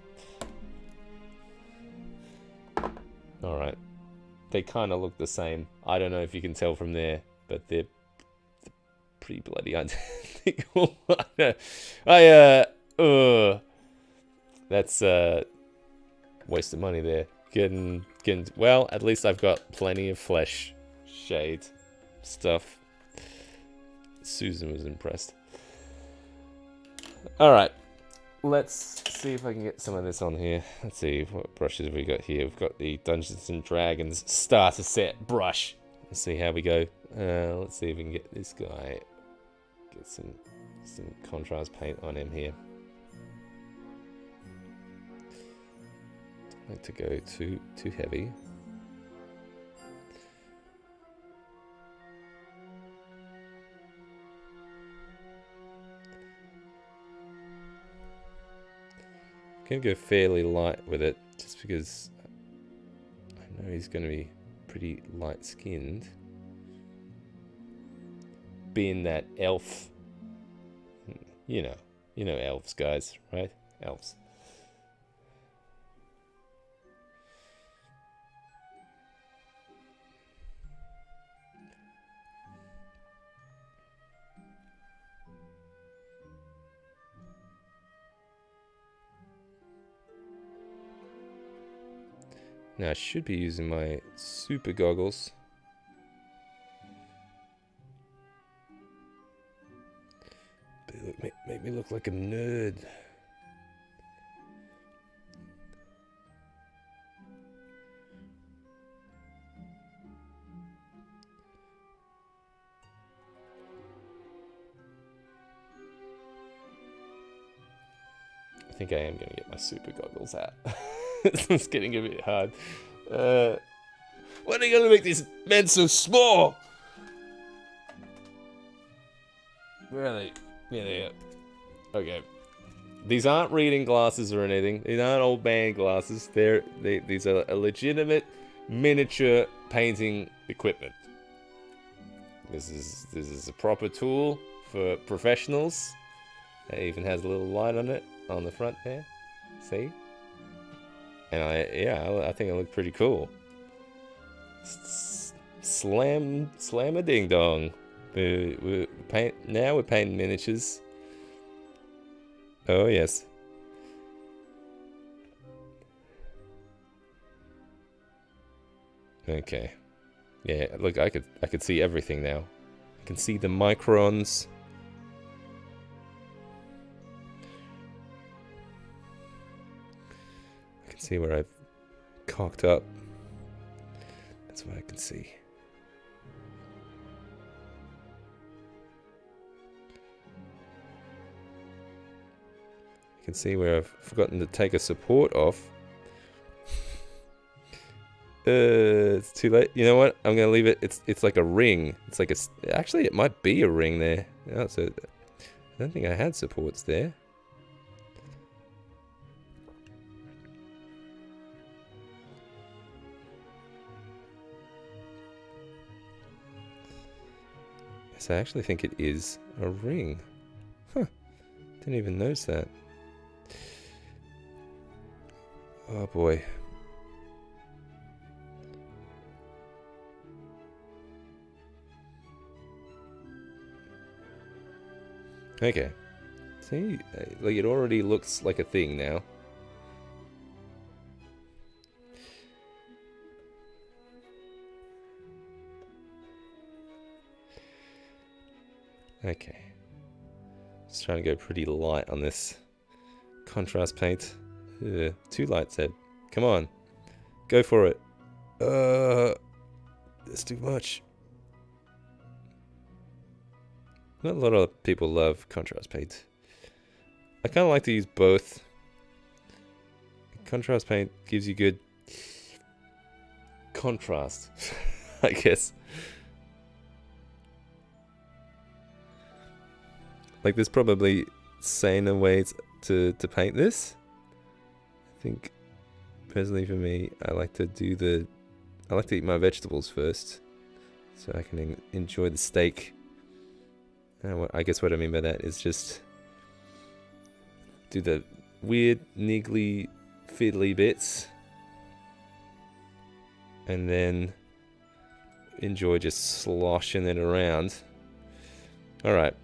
Alright. They kind of look the same. I don't know if you can tell from there, but they're pretty bloody identical. That's waste of money there. Well, at least I've got plenty of flesh shade stuff. Susan was impressed. Alright, let's see if I can get some of this on here. Let's see, what brushes have we got here? We've got the Dungeons and Dragons starter set brush. Let's see how we go. Let's see if we can get this guy, get some contrast paint on him here. Don't like to go too heavy. I'm going to go fairly light with it, just because I know he's going to be pretty light-skinned. Being that elf, you know elves, guys, right? Elves. Now I should be using my super goggles. But make me look like a nerd. I think I am going to get my super goggles out. It's getting a bit hard. Why are you going to make these men so small? Where are they? Yeah, they are. Okay. These aren't reading glasses or anything. These aren't old man glasses. These are a legitimate miniature painting equipment. This is a proper tool for professionals. It even has a little light on it on the front there. See? And I think it looked pretty cool. Slam a ding dong. We're painting miniatures. Oh yes. Okay. Yeah, look, I could see everything now. I can see the microns. I can see where I've cocked up. That's what I can see. I can see where I've forgotten to take a support off. It's too late. You know what? I'm gonna leave it. It's like a ring. It's like actually, it might be a ring there. Yeah, so I don't think I had supports there. Yes, I actually think it is a ring. Huh. Didn't even notice that. Oh boy. Okay. See, like it already looks like a thing now. Okay. Just trying to go pretty light on this contrast paint. Too light, said. Come on. Go for it. That's too much. Not a lot of people love contrast paint. I kind of like to use both. Contrast paint gives you good contrast, I guess. Like, there's probably saner ways to paint this. I think, personally for me, I like to eat my vegetables first, so I can enjoy the steak. And I guess what I mean by that is just do the weird, niggly, fiddly bits, and then enjoy just sloshing it around. All right,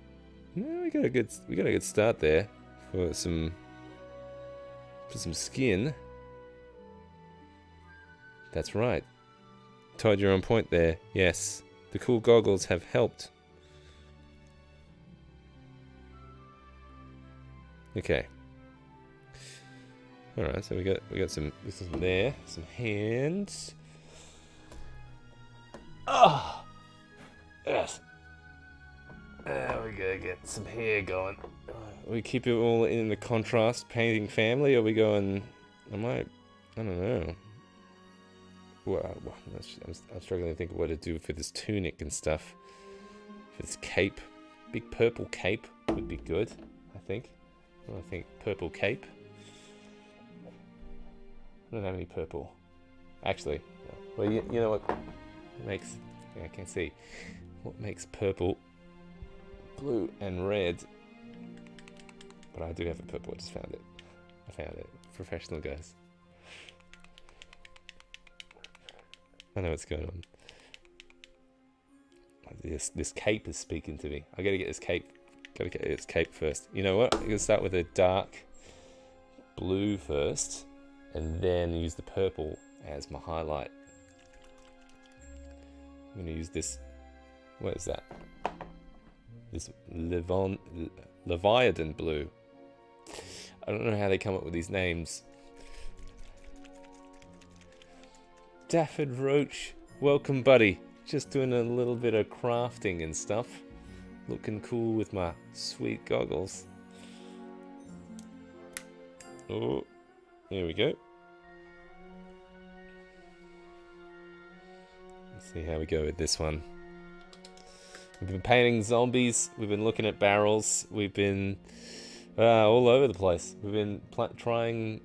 we got a good start there for some skin. That's right. Todd, you're on point there. Yes, the cool goggles have helped. Okay. All right, so we got some there, some hands. Oh, yes. We gotta get some hair going. We keep it all in the contrast painting family, or we going? I don't know. Well, I'm struggling to think of what to do for this tunic and stuff. For this cape, big purple cape would be good, I think. I think purple cape. I don't have any purple. Actually, well, you know what makes... I can't see. What makes purple, blue, and red? But I do have a purple. I just found it. I found it. Professional, guys. I know what's going on. This cape is speaking to me. I gotta get this cape. Gotta get its cape first. You know what? I'm gonna start with a dark blue first, and then use the purple as my highlight. I'm gonna use this. What is that? This Leviathan blue. I don't know how they come up with these names. Daffod Roach, welcome, buddy. Just doing a little bit of crafting and stuff. Looking cool with my sweet goggles. Oh, here we go. Let's see how we go with this one. We've been painting zombies. We've been looking at barrels. We've been all over the place. We've been trying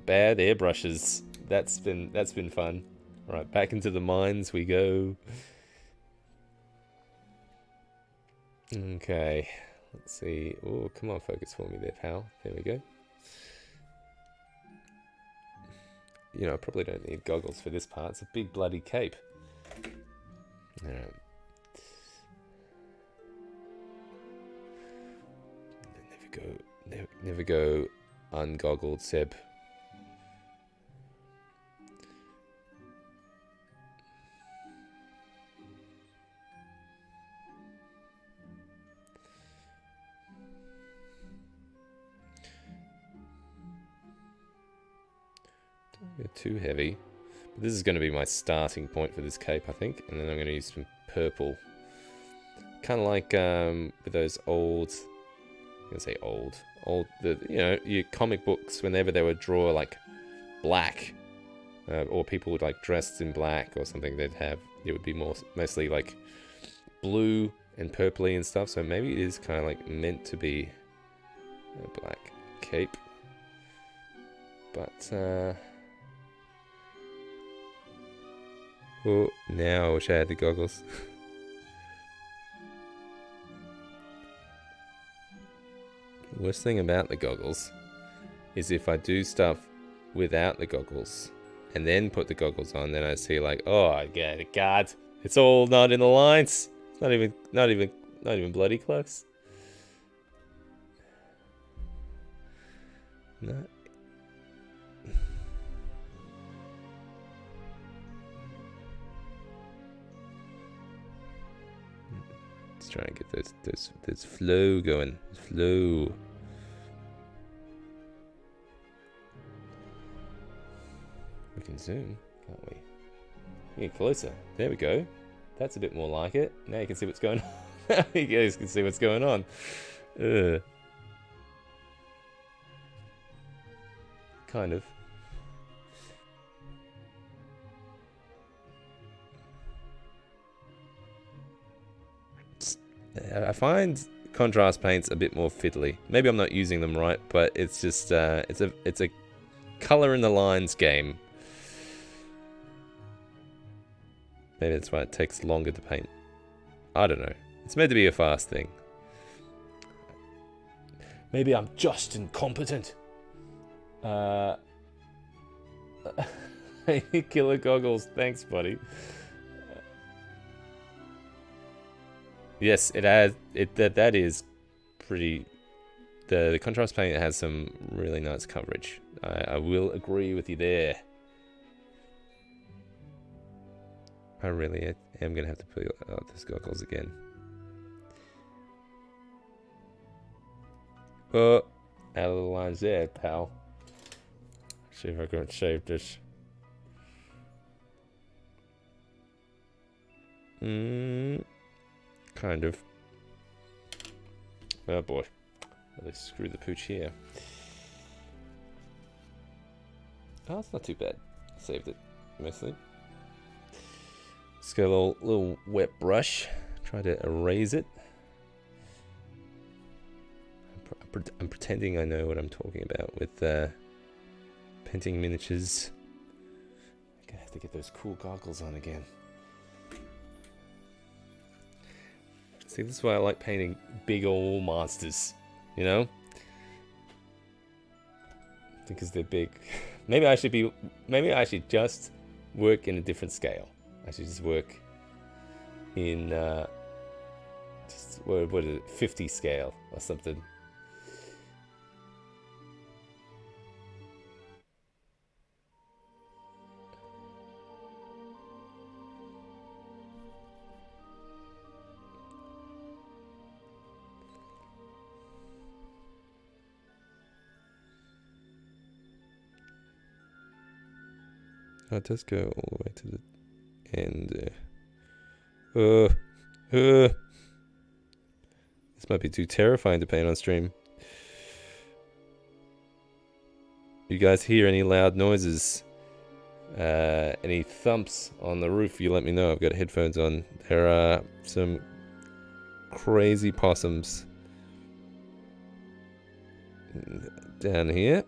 bad airbrushes. That's been fun. All right, back into the mines we go. Okay, let's see. Oh, come on, focus for me there, pal. There we go. you know, I probably don't need goggles for this part. It's a big bloody cape. Alright. Never go ungoggled, Seb. Don't get too heavy. But this is going to be my starting point for this cape, I think. And then I'm going to use some purple. Kind of like with those old... I'm going to say old, you know, your comic books, whenever they would draw like black, or people would like dressed in black or something, it would be mostly like blue and purpley and stuff. So maybe it is kind of like meant to be a black cape. But oh, now I wish I had the goggles. The worst thing about the goggles is if I do stuff without the goggles and then put the goggles on, then I see like, oh, God, it's all not in the lines. It's not even bloody close. No. Let's try and get this flow going. Flow. We can zoom, can't we? Get closer. There we go. That's a bit more like it. Now you can see what's going on. You guys can see what's going on. Ugh. Kind of. I find contrast paints a bit more fiddly. Maybe I'm not using them right, but it's just it's a color in the lines game. Maybe that's why it takes longer to paint. I don't know. It's meant to be a fast thing. Maybe I'm just incompetent. Killer goggles, thanks, buddy. Yes, it has. That is pretty. The contrast paint has some really nice coverage. I will agree with you there. I really am gonna have to put out these goggles again. Oh, out of the lines there, pal. See if I can save this. Kind of. Oh boy. Let's screw the pooch here. Oh, it's not too bad. Saved it mostly. Let's get a little wet brush. Try to erase it. I'm pretending I know what I'm talking about with painting miniatures. I'm gonna have to get those cool goggles on again. See, this is why I like painting big old monsters, you know? Because they're big. Maybe I should just work in a different scale. I should just work in what is it, 50 scale or something. Oh, it does go all the way to the end. This might be too terrifying to paint on stream. You guys hear any loud noises? Any thumps on the roof? You let me know. I've got headphones on. There are some crazy possums down here.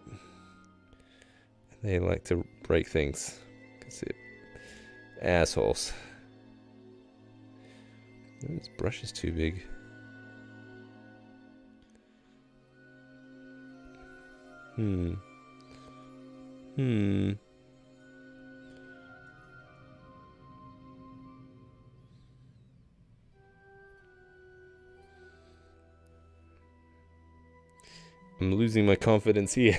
They like to break things. You can see it. Assholes. This brush is too big. I'm losing my confidence here.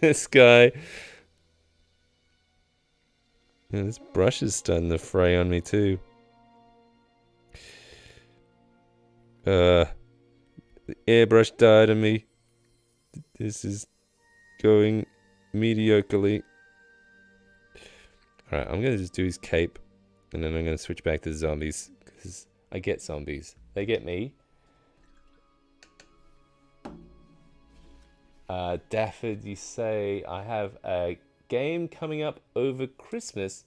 This guy. Yeah, this brush is starting to fray on me too. The airbrush died on me. This is going mediocrely. Alright, I'm gonna just do his cape. And then I'm gonna switch back to the zombies. Because I get zombies. They get me. Dafford, you say, I have a game coming up over Christmas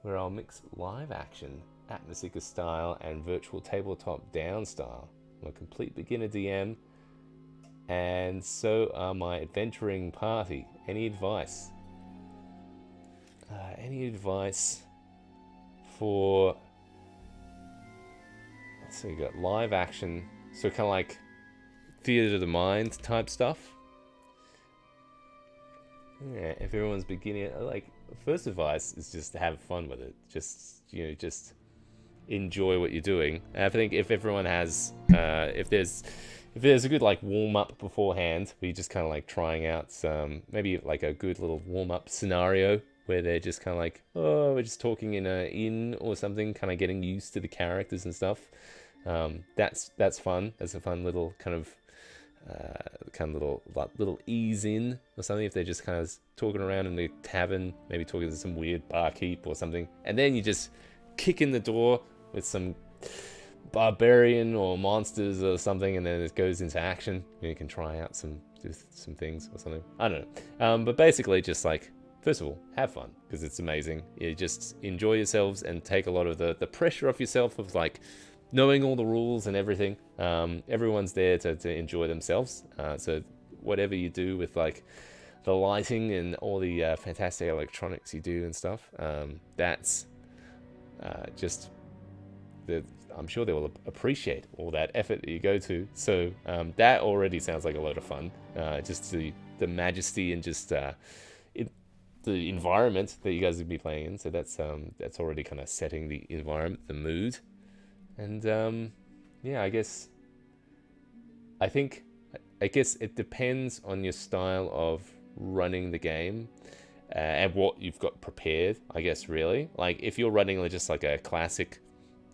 where I'll mix live action, Atmoseeker style, and virtual tabletop down style. I'm a complete beginner DM, and so are my adventuring party. Any advice? Any advice for... So you got live action, so kind of like theater of the mind type stuff. Yeah, if everyone's beginning, like, first advice is just to have fun with it. Just, you know, just enjoy what you're doing. And I think if everyone has, if there's a good like warm up beforehand, where you're just kind of like trying out some, maybe like a good little warm up scenario where they're just kind of like, oh, we're just talking in a inn or something, kind of getting used to the characters and stuff. That's fun. That's a fun little kind of little ease in or something, if they're just kind of talking around in the tavern, maybe talking to some weird barkeep or something, and then you just kick in the door with some barbarian or monsters or something, and then it goes into action. You can try out some things or something. I don't know, but basically just like, first of all, have fun, because it's amazing. You just enjoy yourselves and take a lot of the pressure off yourself of like knowing all the rules and everything. Everyone's there to enjoy themselves. So whatever you do with like the lighting and all the fantastic electronics you do and stuff, that's just I'm sure they will appreciate all that effort that you go to. So that already sounds like a lot of fun. Just the majesty and just the environment that you guys would be playing in. So that's already kind of setting the environment, the mood. And yeah, I guess it depends on your style of running the game and what you've got prepared, I guess, really. Like, if you're running just like a classic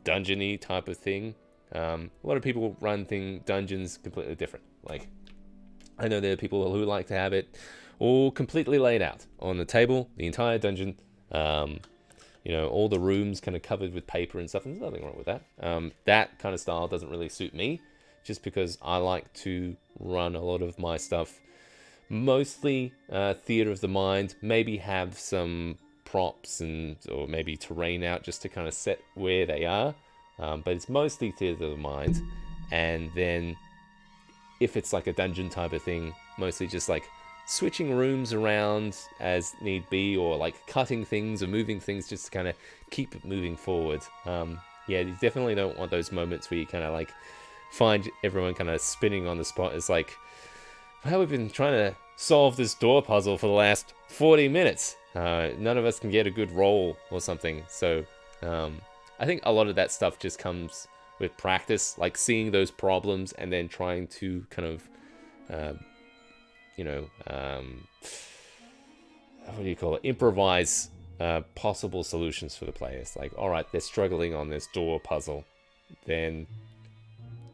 dungeon-y type of thing, a lot of people run dungeons completely different. Like, I know there are people who like to have it all completely laid out on the table, the entire dungeon. You know, all the rooms kind of covered with paper and stuff, and there's nothing wrong with that. That kind of style doesn't really suit me, just because I like to run a lot of my stuff mostly theater of the mind, maybe have some props or maybe terrain out just to kind of set where they are, but it's mostly theater of the mind. And then if it's like a dungeon type of thing, mostly just like switching rooms around as need be, or like cutting things or moving things just to kind of keep it moving forward. Yeah, you definitely don't want those moments where you kind of like find everyone kind of spinning on the spot. It's like, well, we've been trying to solve this door puzzle for the last 40 minutes. None of us can get a good roll or something. So I think a lot of that stuff just comes with practice, like seeing those problems and then trying to kind of what do you call it? Improvise possible solutions for the players. Like, all right, they're struggling on this door puzzle. Then,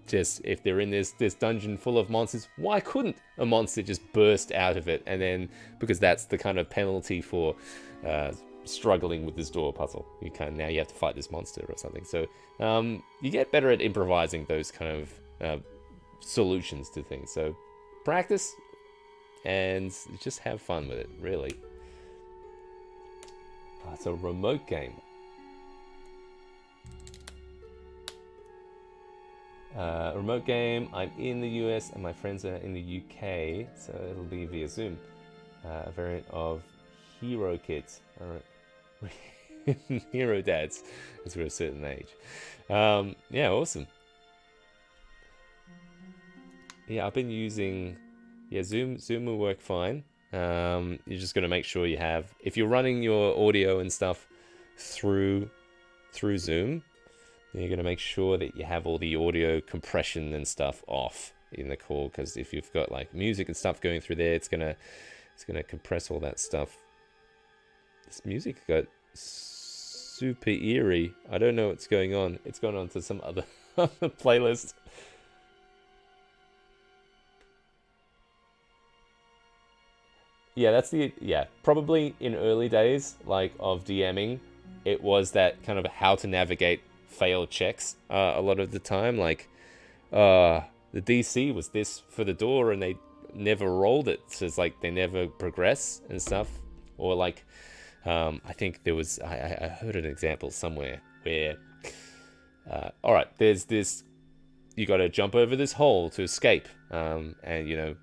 just if they're in this dungeon full of monsters, why couldn't a monster just burst out of it? And then, because that's the kind of penalty for struggling with this door puzzle, now you have to fight this monster or something. So you get better at improvising those kind of solutions to things. So practice and just have fun with it, really. It's a remote game. Remote game. I'm in the US and my friends are in the UK, so it'll be via Zoom. A variant of Hero Kids, or Hero Dads, as we're a certain age. Yeah, awesome. Yeah, I've been using. Yeah, Zoom will work fine. You're just going to make sure you have, if you're running your audio and stuff through Zoom, then you're going to make sure that you have all the audio compression and stuff off. in the core, because if you've got like music and stuff going through there, it's gonna compress all that stuff. This music got super eerie. I don't know what's going on. It's gone on to some other playlist. Yeah, that's the, yeah, probably in early days, like, of DMing, it was that kind of how to navigate failed checks a lot of the time. Like, the DC was this for the door and they never rolled it, so it's like they never progress and stuff. Or like, I think there was, I heard an example somewhere where, all right, there's this, you got to jump over this hole to escape, and you know,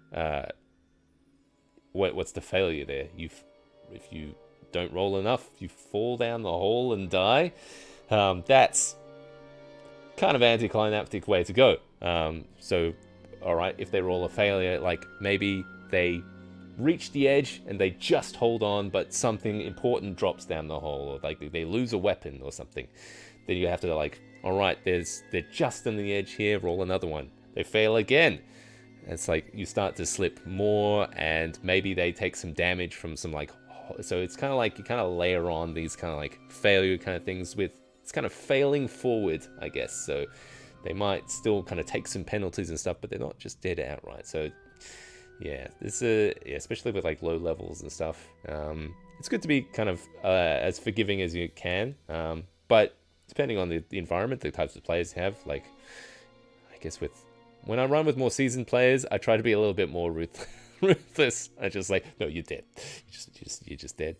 what's the failure there? If you don't roll enough, you fall down the hole and die. That's kind of anticlimactic way to go. So, all right, if they roll a failure, like maybe they reach the edge and they just hold on, but something important drops down the hole, or like they lose a weapon or something. Then you have to like, all right, they're just on the edge here. Roll another one. They fail again. It's like you start to slip more, and maybe they take some damage from some like, so it's kind of like you kind of layer on these kind of like failure kind of things with, it's kind of failing forward, I guess. So they might still kind of take some penalties and stuff, but they're not just dead outright. So yeah, this yeah, especially with like low levels and stuff. It's good to be kind of as forgiving as you can, but depending on the environment, the types of players you have, like I guess when I run with more seasoned players, I try to be a little bit more ruthless. I just like, no, you're dead. You're just dead.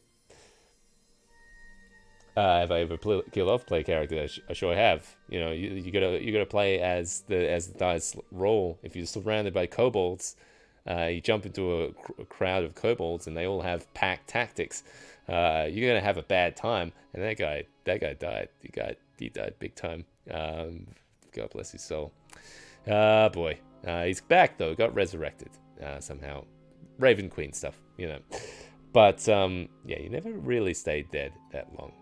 Have I ever killed off play character? I sure have. You know, you gotta play as the dice roll. If you're surrounded by kobolds, you jump into a crowd of kobolds and they all have pack tactics. You're gonna have a bad time. And that guy died. He died big time. God bless his soul. Boy. He's back though. Got resurrected somehow. Raven Queen stuff, you know. But yeah, you never really stayed dead that long.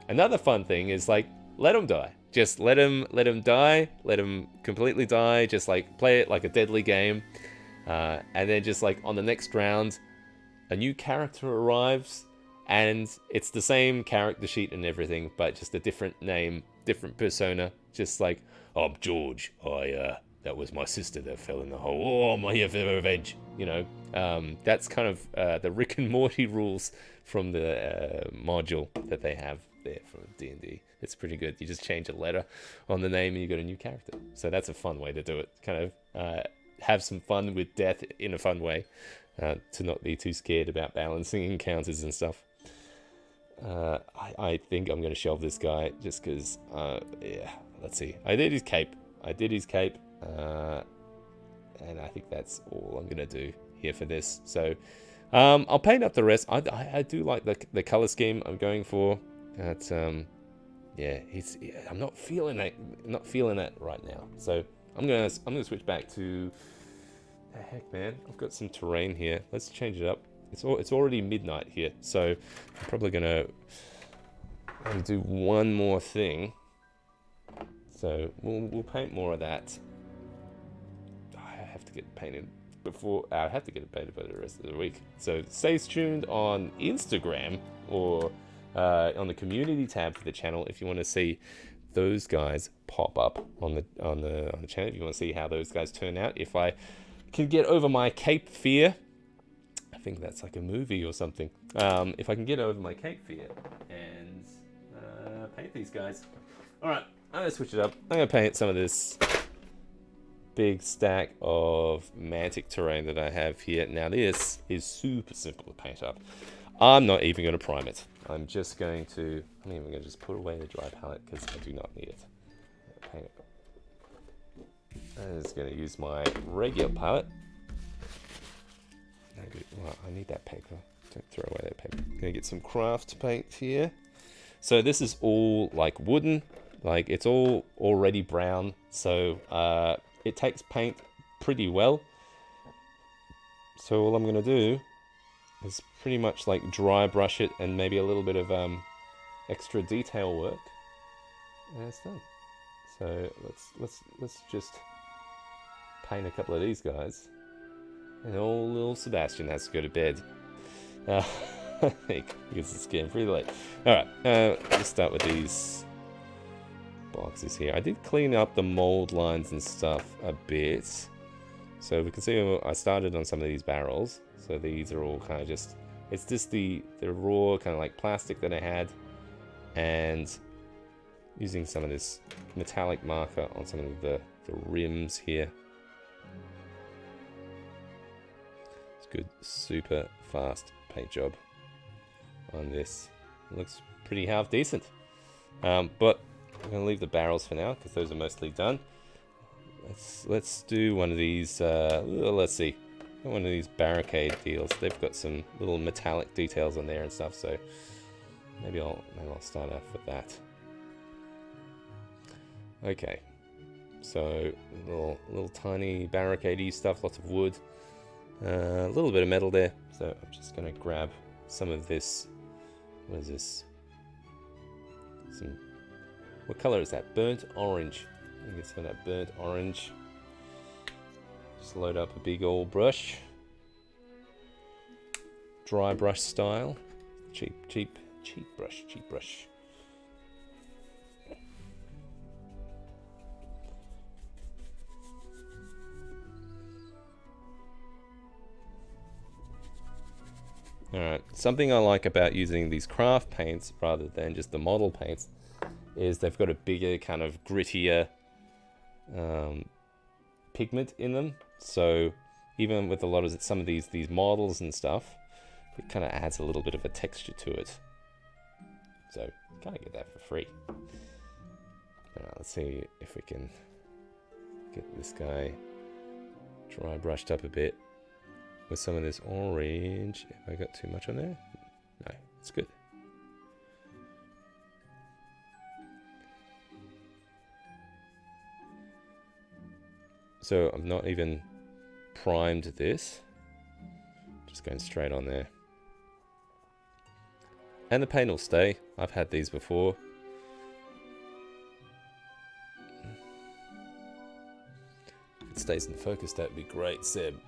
Another fun thing is like, let him die. Just let him die. Let him completely die. Just like play it like a deadly game. And then just like on the next round, a new character arrives, and it's the same character sheet and everything, but just a different name, different persona. Just like, oh, I'm George. That was my sister that fell in the hole. Oh, I'm here for revenge. You know, that's kind of the Rick and Morty rules from the module that they have there for D&D. It's pretty good. You just change a letter on the name and you got a new character. So that's a fun way to do it. Kind of have some fun with death in a fun way, to not be too scared about balancing encounters and stuff. I think I'm going to shelve this guy just because, yeah, let's see. I did his cape, and I think that's all I'm going to do here for this. So I'll paint up the rest. I do like the color scheme I'm going for. But, yeah, I'm not feeling that right now. So I'm gonna switch back to, the heck, man, I've got some terrain here. Let's change it up. It's already midnight here, so I'm probably gonna do one more thing. So we'll paint more of that. I have to get it painted before. I have to get it painted by the rest of the week. So stay tuned on Instagram or on the community tab for the channel if you want to see those guys pop up on the channel. If you want to see how those guys turn out, if I can get over my cape fear. I think that's like a movie or something. If I can get over my cape fear and paint these guys. All right, I'm gonna switch it up. I'm gonna paint some of this big stack of mantic terrain that I have here. Now this is super simple to paint up. I'm not even gonna prime it. I'm just going to, I'm even gonna just put away the dry palette because I do not need it. Paint it. I'm just gonna use my regular palette. Well, I need that paper. Don't throw away that paper. I'm gonna get some craft paint here. So this is all like wooden, like it's all already brown. So it takes paint pretty well. So all I'm gonna do is pretty much like dry brush it and maybe a little bit of extra detail work, and it's done. So let's just paint a couple of these guys. And old little Sebastian has to go to bed. I think, because it's getting pretty late. Alright, let's start with these boxes here. I did clean up the mold lines and stuff a bit. So we can see I started on some of these barrels. So these are all kind of just... It's just the raw kind of like plastic that I had. And using some of this metallic marker on some of the rims here. It's good, super fast paint job on this. It looks pretty half decent. But I'm going to leave the barrels for now because those are mostly done. Let's do one of these, let's see. One of these barricade deals. They've got some little metallic details on there and stuff, so maybe I'll start off with that. Okay, so little tiny barricade-y stuff, lots of wood, a little bit of metal there. So I'm just gonna grab some of this. What is this? What color is that? Burnt orange. I think it's some of that burnt orange. Just load up a big old brush. Dry brush style. Cheap brush. Alright, something I like about using these craft paints rather than just the model paints is they've got a bigger, kind of grittier pigment in them. So even with a lot of some of these models and stuff, it kind of adds a little bit of a texture to it. So kind of get that for free. Alright, let's see if we can get this guy dry brushed up a bit with some of this orange. Have I got too much on there? No, it's good. So I've not even primed this. Just going straight on there. And the paint will stay. I've had these before. If it stays in focus, that'd be great, Seb.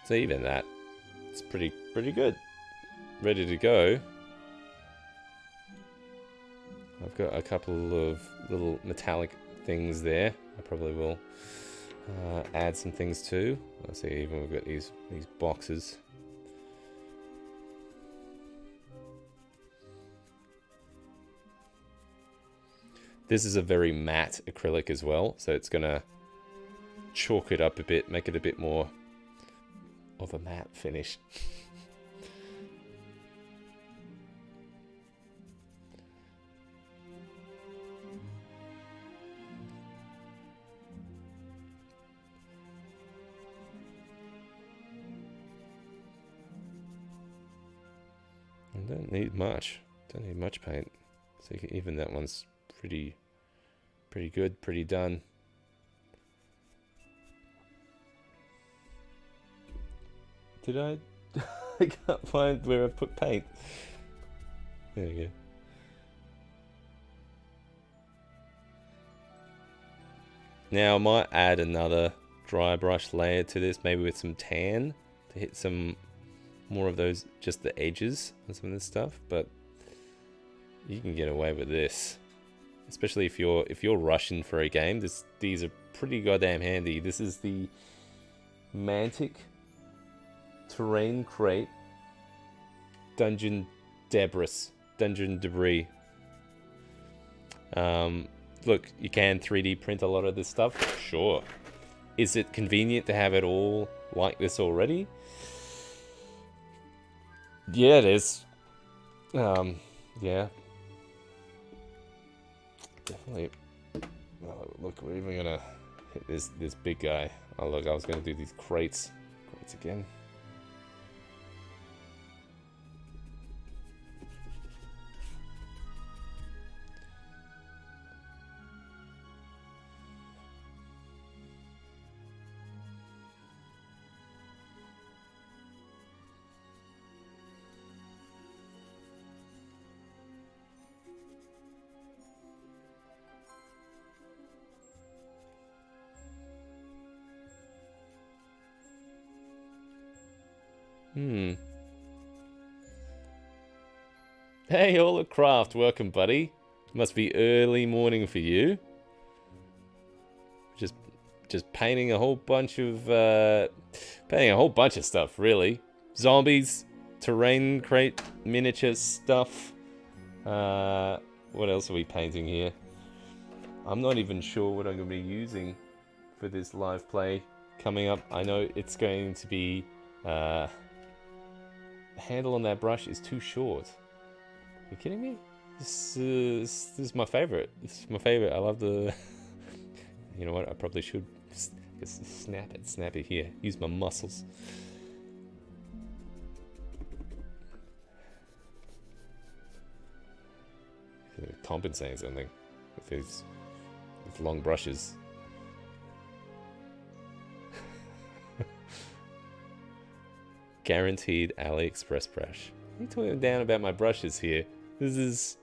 So even that, it's pretty good. Ready to go. I've got a couple of little metallic things there. I probably will add some things too. Let's see, even we've got these boxes. This is a very matte acrylic as well, so it's gonna chalk it up a bit, make it a bit more of a matte finish. I don't need much. Don't need much paint. So even that one's pretty good, pretty done. Did I? I can't find where I put paint. There we go. Now I might add another dry brush layer to this, maybe with some tan to hit some more of those, just the edges on some of this stuff. But you can get away with this, especially if you're rushing for a game. These are pretty goddamn handy. This is the Mantic Terrain Crate Dungeon Debris. Look, you can 3D print a lot of this stuff, sure. Is it convenient to have it all like this already? Yeah, it is. Yeah. Definitely. Oh, look, we're even gonna hit this big guy. Oh look, I was gonna do these crates again. Hey, All of Craft, welcome, buddy. Must be early morning for you. Just painting a whole bunch of stuff, really. Zombies, terrain crate, miniature stuff. What else are we painting here? I'm not even sure what I'm going to be using for this live play coming up. I know it's going to be the handle on that brush is too short. Are you kidding me? This is my favorite. This is my favorite. I love the. You know what? I probably should just snap it here. Use my muscles. Compensating something with these long brushes. Guaranteed AliExpress brush. What are you talking down about my brushes here? This is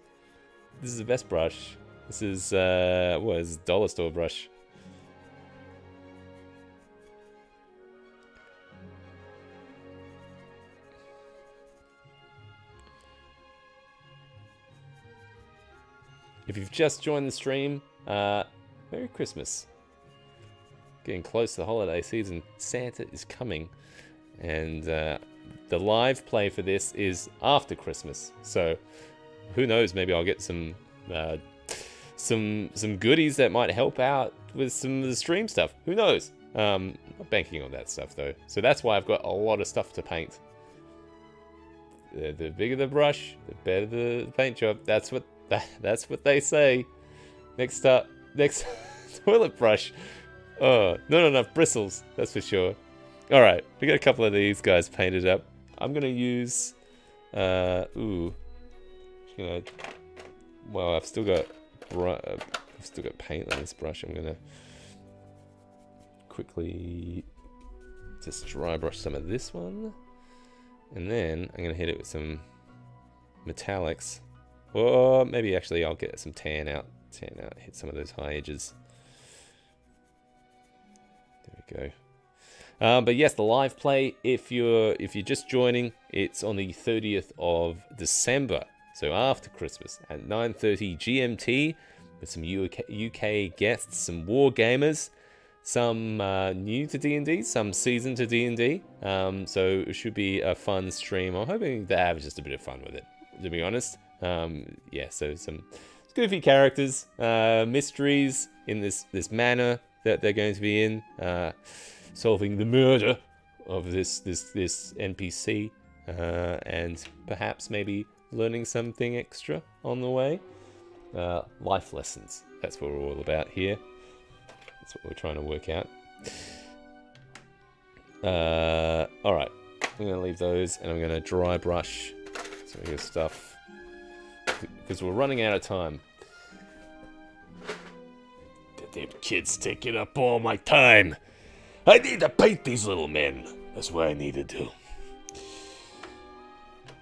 the best brush. This is what is it? Dollar store brush. If you've just joined the stream, Merry Christmas. Getting close to the holiday season. Santa is coming. And the live play for this is after Christmas. So who knows, maybe I'll get some goodies that might help out with some of the stream stuff. Who knows? Not banking on that stuff though. So that's why I've got a lot of stuff to paint. The bigger the brush, the better the paint job. That's what they say. Next toilet brush. Oh, not enough bristles, that's for sure. Alright, we got a couple of these guys painted up. I'm gonna use well, I've still got paint on this brush. I'm gonna quickly just dry brush some of this one. And then I'm gonna hit it with some metallics. Or maybe actually I'll get some tan out, hit some of those high edges. There we go. But yes, the live play, if you're just joining, it's on the 30th of December, so after Christmas, at 9:30 GMT, with some UK guests, some war gamers, some new to D&D, some seasoned to D&D. So it should be a fun stream. I'm hoping to have just a bit of fun with it, to be honest. Yeah, so some goofy characters, mysteries in this manor that they're going to be in, solving the murder of this NPC, and perhaps maybe learning something extra on the way. Life lessons, that's what we're all about here. That's what we're trying to work out. Alright, I'm going to leave those and I'm going to dry brush some of your stuff, because we're running out of time. The damn kids taking up all my time. I need to paint these little men. That's what I need to do.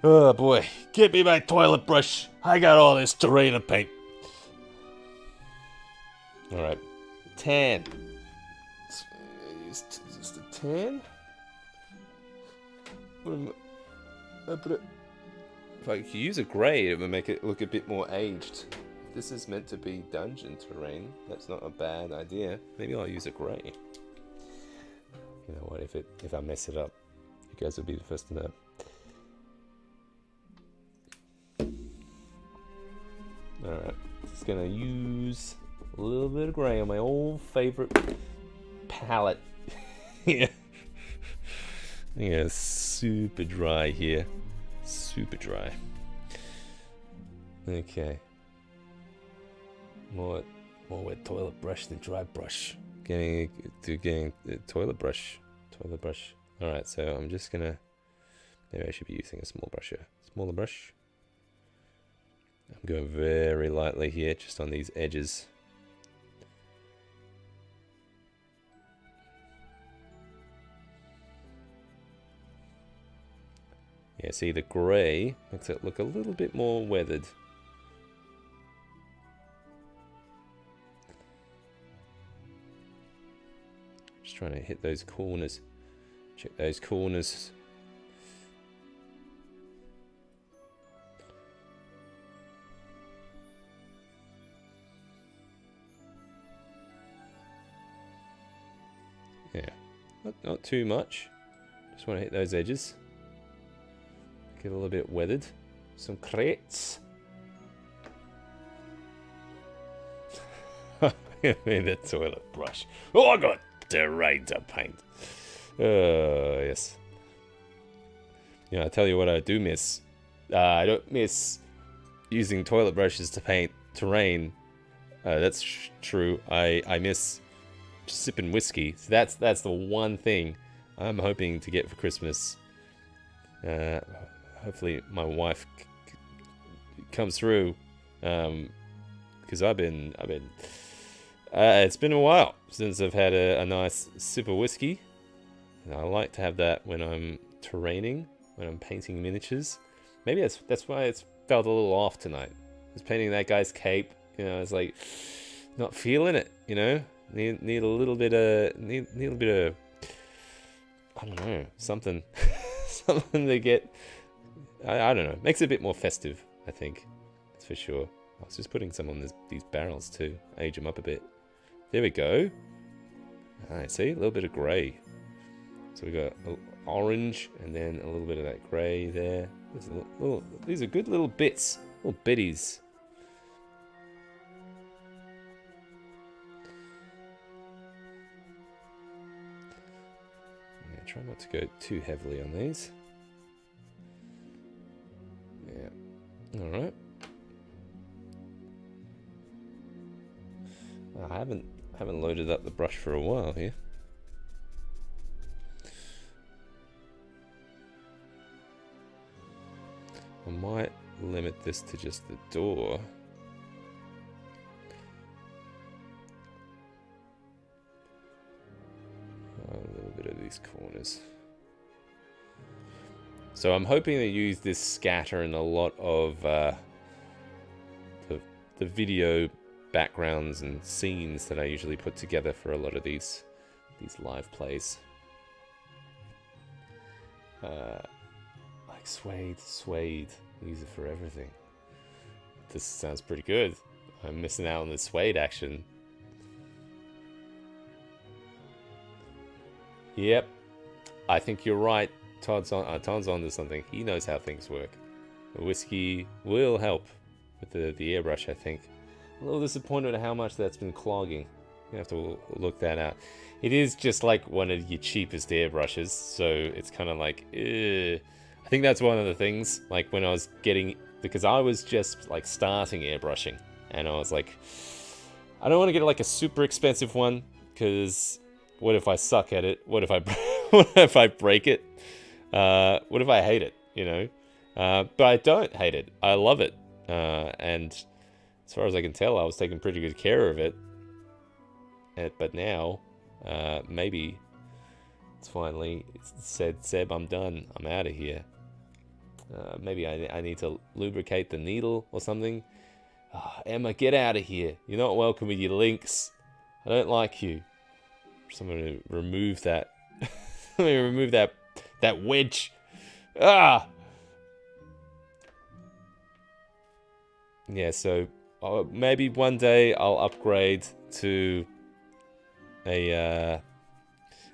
Oh boy, give me my toilet brush. I got all this terrain to paint. Alright. Tan. Is this the tan? If I could use a grey, it would make it look a bit more aged. If this is meant to be dungeon terrain, that's not a bad idea. Maybe I'll use a grey. You know what, if I mess it up, you guys will be the first to know. Alright, just gonna use a little bit of grey on my old favourite palette. Yeah. Yeah, super dry here. Super dry. Okay. More wet toilet brush than dry brush. Getting toilet brush. Alright, so I'm just gonna, maybe I should be using a small brush here. Smaller brush. I'm going very lightly here, just on these edges. Yeah, see, the grey makes it look a little bit more weathered. Just trying to hit those corners. Check those corners. Yeah, not too much. Just want to hit those edges. Get a little bit weathered. Some crates. The toilet brush. Oh, I got terrain to paint. Yes. Yeah, I tell you what I do miss. I don't miss using toilet brushes to paint terrain. That's true. I miss just sipping whiskey. So that's the one thing I'm hoping to get for Christmas. Hopefully my wife comes through. Because I've been it's been a while since I've had a nice sip of whiskey. And I like to have that when I'm terraining, when I'm painting miniatures. Maybe that's why it's felt a little off tonight. I was painting that guy's cape, you know, it's like not feeling it, you know. Need a little bit of need a bit of, I don't know, something something to get, I don't know, makes it a bit more festive, I think. That's for sure. I was just putting some on these barrels too, age them up a bit. There we go. Alright, see, a little bit of grey. So we got orange and then a little bit of that grey there. These are good little bits, little bitties. Yeah, try not to go too heavily on these. Yeah. All right. I haven't loaded up the brush for a while here. I might limit this to just the door. A little bit of these corners. So I'm hoping to use this scatter in a lot of the video backgrounds and scenes that I usually put together for a lot of these live plays. Like suede, use it for everything. This sounds pretty good. I'm missing out on the suede action. Yep, I think you're right. Todd's onto something. He knows how things work. The whiskey will help with the airbrush, I think. A little disappointed at how much that's been clogging. You have to look that out. It is just like one of your cheapest airbrushes, so it's kind of like, I think that's one of the things, like when I was getting, because I was just like starting airbrushing, and I was like, I don't want to get like a super expensive one, because what if I suck at it? What if I, what if I break it? What if I hate it, you know? But I don't hate it. I love it. And as far as I can tell, I was taking pretty good care of it. But now, maybe it's finally said, Seb, I'm done. I'm out of here. Maybe I need to lubricate the needle or something. Oh, Emma, get out of here. You're not welcome with your links. I don't like you. So I'm going to remove that. Let me remove that wedge. Ah! Yeah, so maybe one day I'll upgrade to a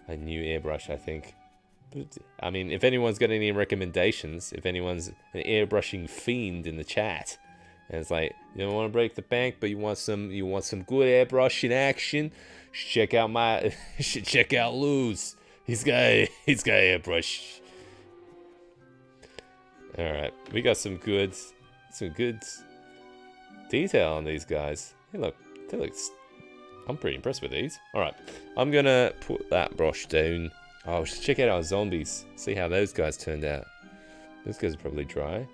new airbrush, I think. But, I mean, if anyone's got any recommendations, if anyone's an airbrushing fiend in the chat, and it's like, you don't want to break the bank, but you want some good airbrush in action, check out Lou's. He's got airbrush. All right, we got some good detail on these guys. Hey, look, I'm pretty impressed with these. All right, I'm gonna put that brush down. Oh, we should check out our zombies. See how those guys turned out. Those guys are probably dry.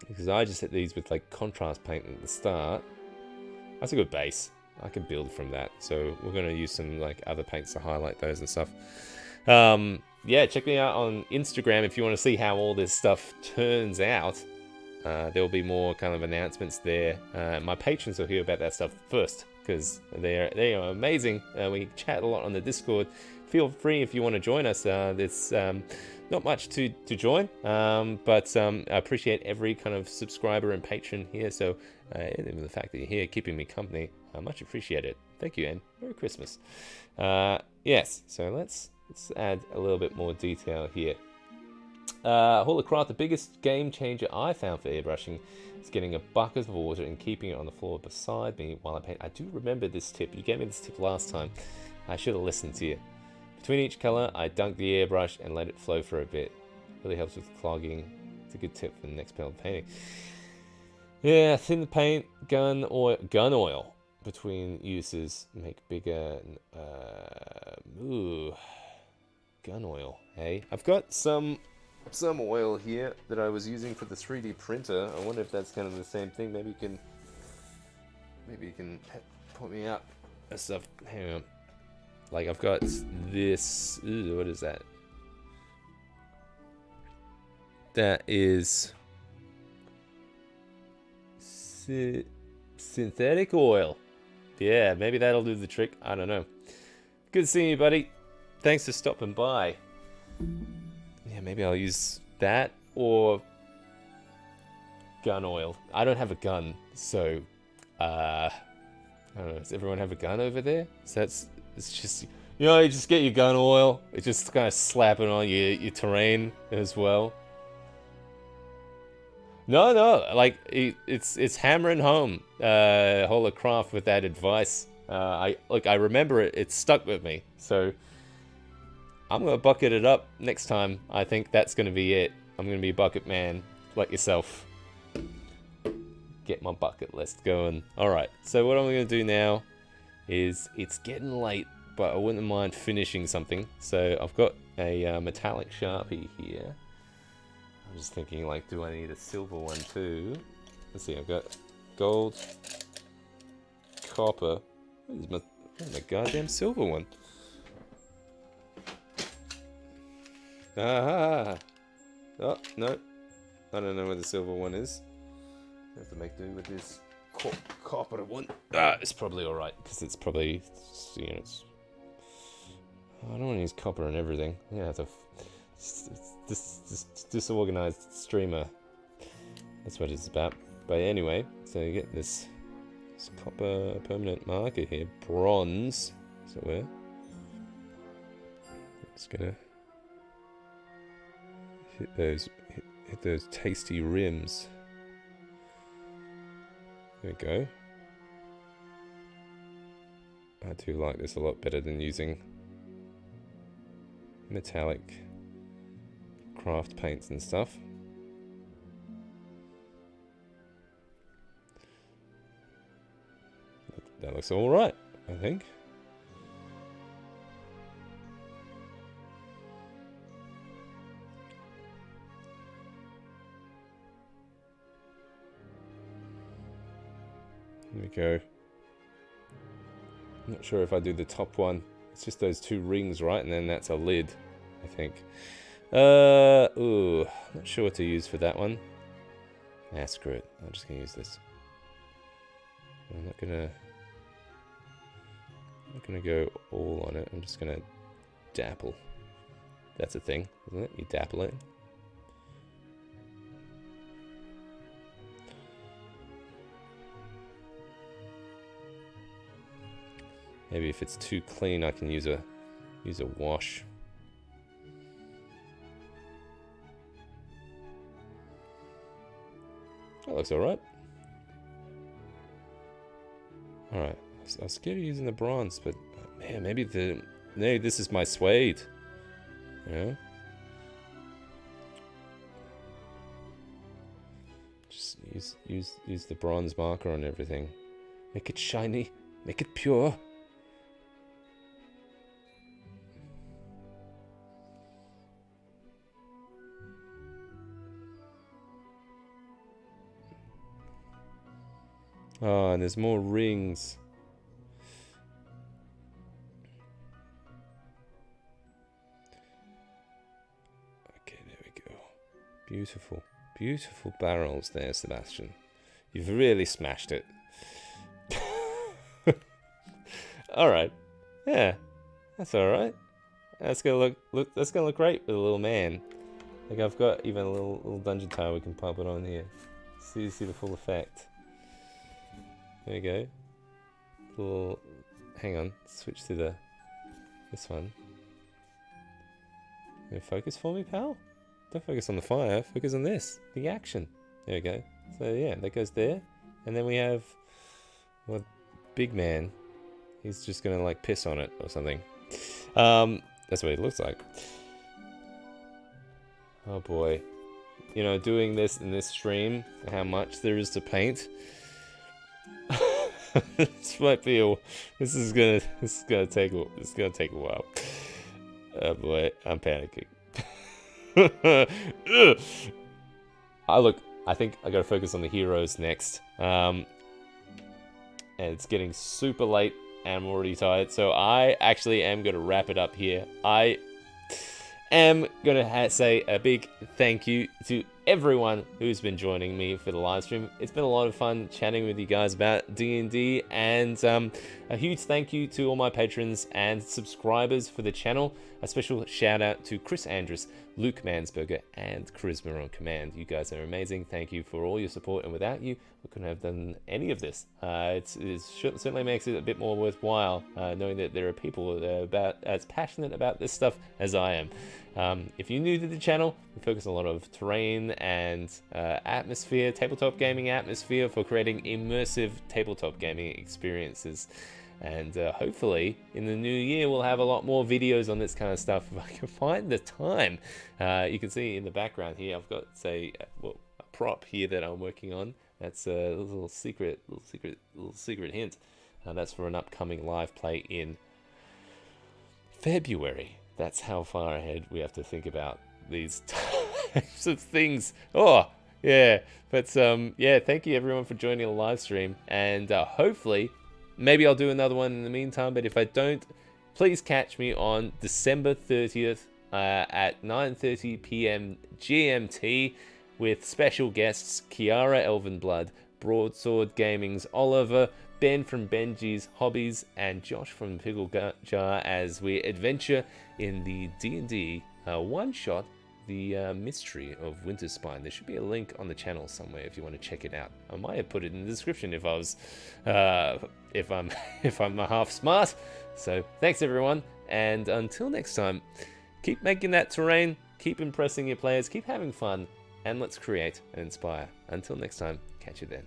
Because I just hit these with like contrast paint at the start. That's a good base. I can build from that. So we're going to use some like other paints to highlight those and stuff. Yeah, check me out on Instagram if you want to see how all this stuff turns out. There will be more kind of announcements there. My patrons will hear about that stuff first because they are amazing. We chat a lot on the Discord. Feel free if you want to join us. There's not much to join, but I appreciate every kind of subscriber and patron here. So even the fact that you're here keeping me company, I much appreciate it. Thank you, Anne. Merry Christmas. Yes, so let's add a little bit more detail here. Hollowcraft, the biggest game changer I found for airbrushing is getting a bucket of water and keeping it on the floor beside me while I paint. I do remember this tip. You gave me this tip last time. I should have listened to you. Between each color, I dunk the airbrush and let it flow for a bit. Really helps with clogging. It's a good tip for the next panel of painting. Yeah, thin the paint, gun oil between uses, make bigger. Gun oil. Hey, I've got some oil here that I was using for the 3D printer. I wonder if that's kind of the same thing. Maybe you can put me up and stuff. Hang on. Like I've got this. Ooh, what is that? That is synthetic oil. Yeah, maybe that'll do the trick. I don't know. Good seeing you, buddy. Thanks for stopping by. Yeah, maybe I'll use that or gun oil. I don't have a gun, so I don't know. Does everyone have a gun over there? So it's just, you know, you just get your gun oil. It just kind of slap it on your terrain as well. No, like it's hammering home Hollowcraft with that advice. I remember it. It stuck with me. So I'm gonna bucket it up next time. I think that's gonna be it. I'm gonna be a bucket man like yourself. Get my bucket list going. All right. So what I'm gonna do now is, it's getting late, but I wouldn't mind finishing something. So I've got a metallic Sharpie here. I'm just thinking, like, do I need a silver one too? Let's see, I've got gold, copper. Where's my goddamn silver one? Ah! Oh, no. I don't know where the silver one is. I have to make do with this copper one. It's probably alright, because it's probably, you know, it's... I don't want to use copper and everything. Yeah, this disorganized streamer. That's what it's about. But anyway, so you get this copper permanent marker here, bronze. So we're just gonna hit those tasty rims. There we go. I do like this a lot better than using metallic craft paints and stuff. That looks all right, I think. There we go. I'm not sure if I do the top one. It's just those two rings, right? And then that's a lid, I think. Ooh, not sure what to use for that one. Ah, screw it. I'm just gonna use this. I'm not gonna go all on it. I'm just gonna dapple. That's a thing, isn't it? You dapple it. Maybe if it's too clean, I can use a wash. That looks alright. Alright. I was scared of using the bronze, but man, maybe this is my suede. You know? Just use the bronze marker on everything. Make it shiny, make it pure. Oh, and there's more rings. Okay, there we go. Beautiful, beautiful barrels there, Sebastian. You've really smashed it. Alright. Yeah. That's alright. That's gonna look great with a little man. Like, I've got even a little dungeon tower we can pop it on here. See the full effect. There we go. Little hang on, switch to this one. You focus for me, pal? Don't focus on the fire, focus on this, the action. There we go. So yeah, that goes there. And then we have, well, big man. He's just gonna like piss on it or something. That's what it looks like. Oh boy. You know, doing this in this stream, how much there is to paint. This might be this is gonna take a while. Oh boy, I'm panicking. I think I gotta focus on the heroes next. And it's getting super late and I'm already tired, so I actually am gonna wrap it up here. I am gonna say a big thank you to everyone who's been joining me for the live stream. It's been a lot of fun chatting with you guys about D&D, and a huge thank you to all my patrons and subscribers for the channel. A special shout out to Chris Andrus, Luke Mansberger, and Charisma on Command. You guys are amazing. Thank you for all your support, and without you, we couldn't have done any of this. It certainly makes it a bit more worthwhile knowing that there are people that are as passionate about this stuff as I am. If you're new to the channel, we focus on a lot of terrain and atmosphere, tabletop gaming atmosphere, for creating immersive tabletop gaming experiences. And hopefully in the new year we'll have a lot more videos on this kind of stuff if I can find the time. You can see in the background here I've got a prop here that I'm working on. That's a little secret hint. That's for an upcoming live play in February. That's how far ahead we have to think about these types of things. Oh, yeah. But yeah, thank you everyone for joining the live stream, and hopefully maybe I'll do another one in the meantime, but if I don't, please catch me on December 30th at 9:30 p.m. GMT with special guests Ciara Elvenblood, Broadsword Gaming's Oliver, Ben from Benji's Hobbies, and Josh from Pickle Jar as we adventure in the D&D one-shot, The Mystery of Winterspine. There should be a link on the channel somewhere if you want to check it out. I might have put it in the description if I was, if I'm half smart. So thanks everyone, and until next time, keep making that terrain, keep impressing your players, keep having fun, and let's create and inspire. Until next time, catch you then.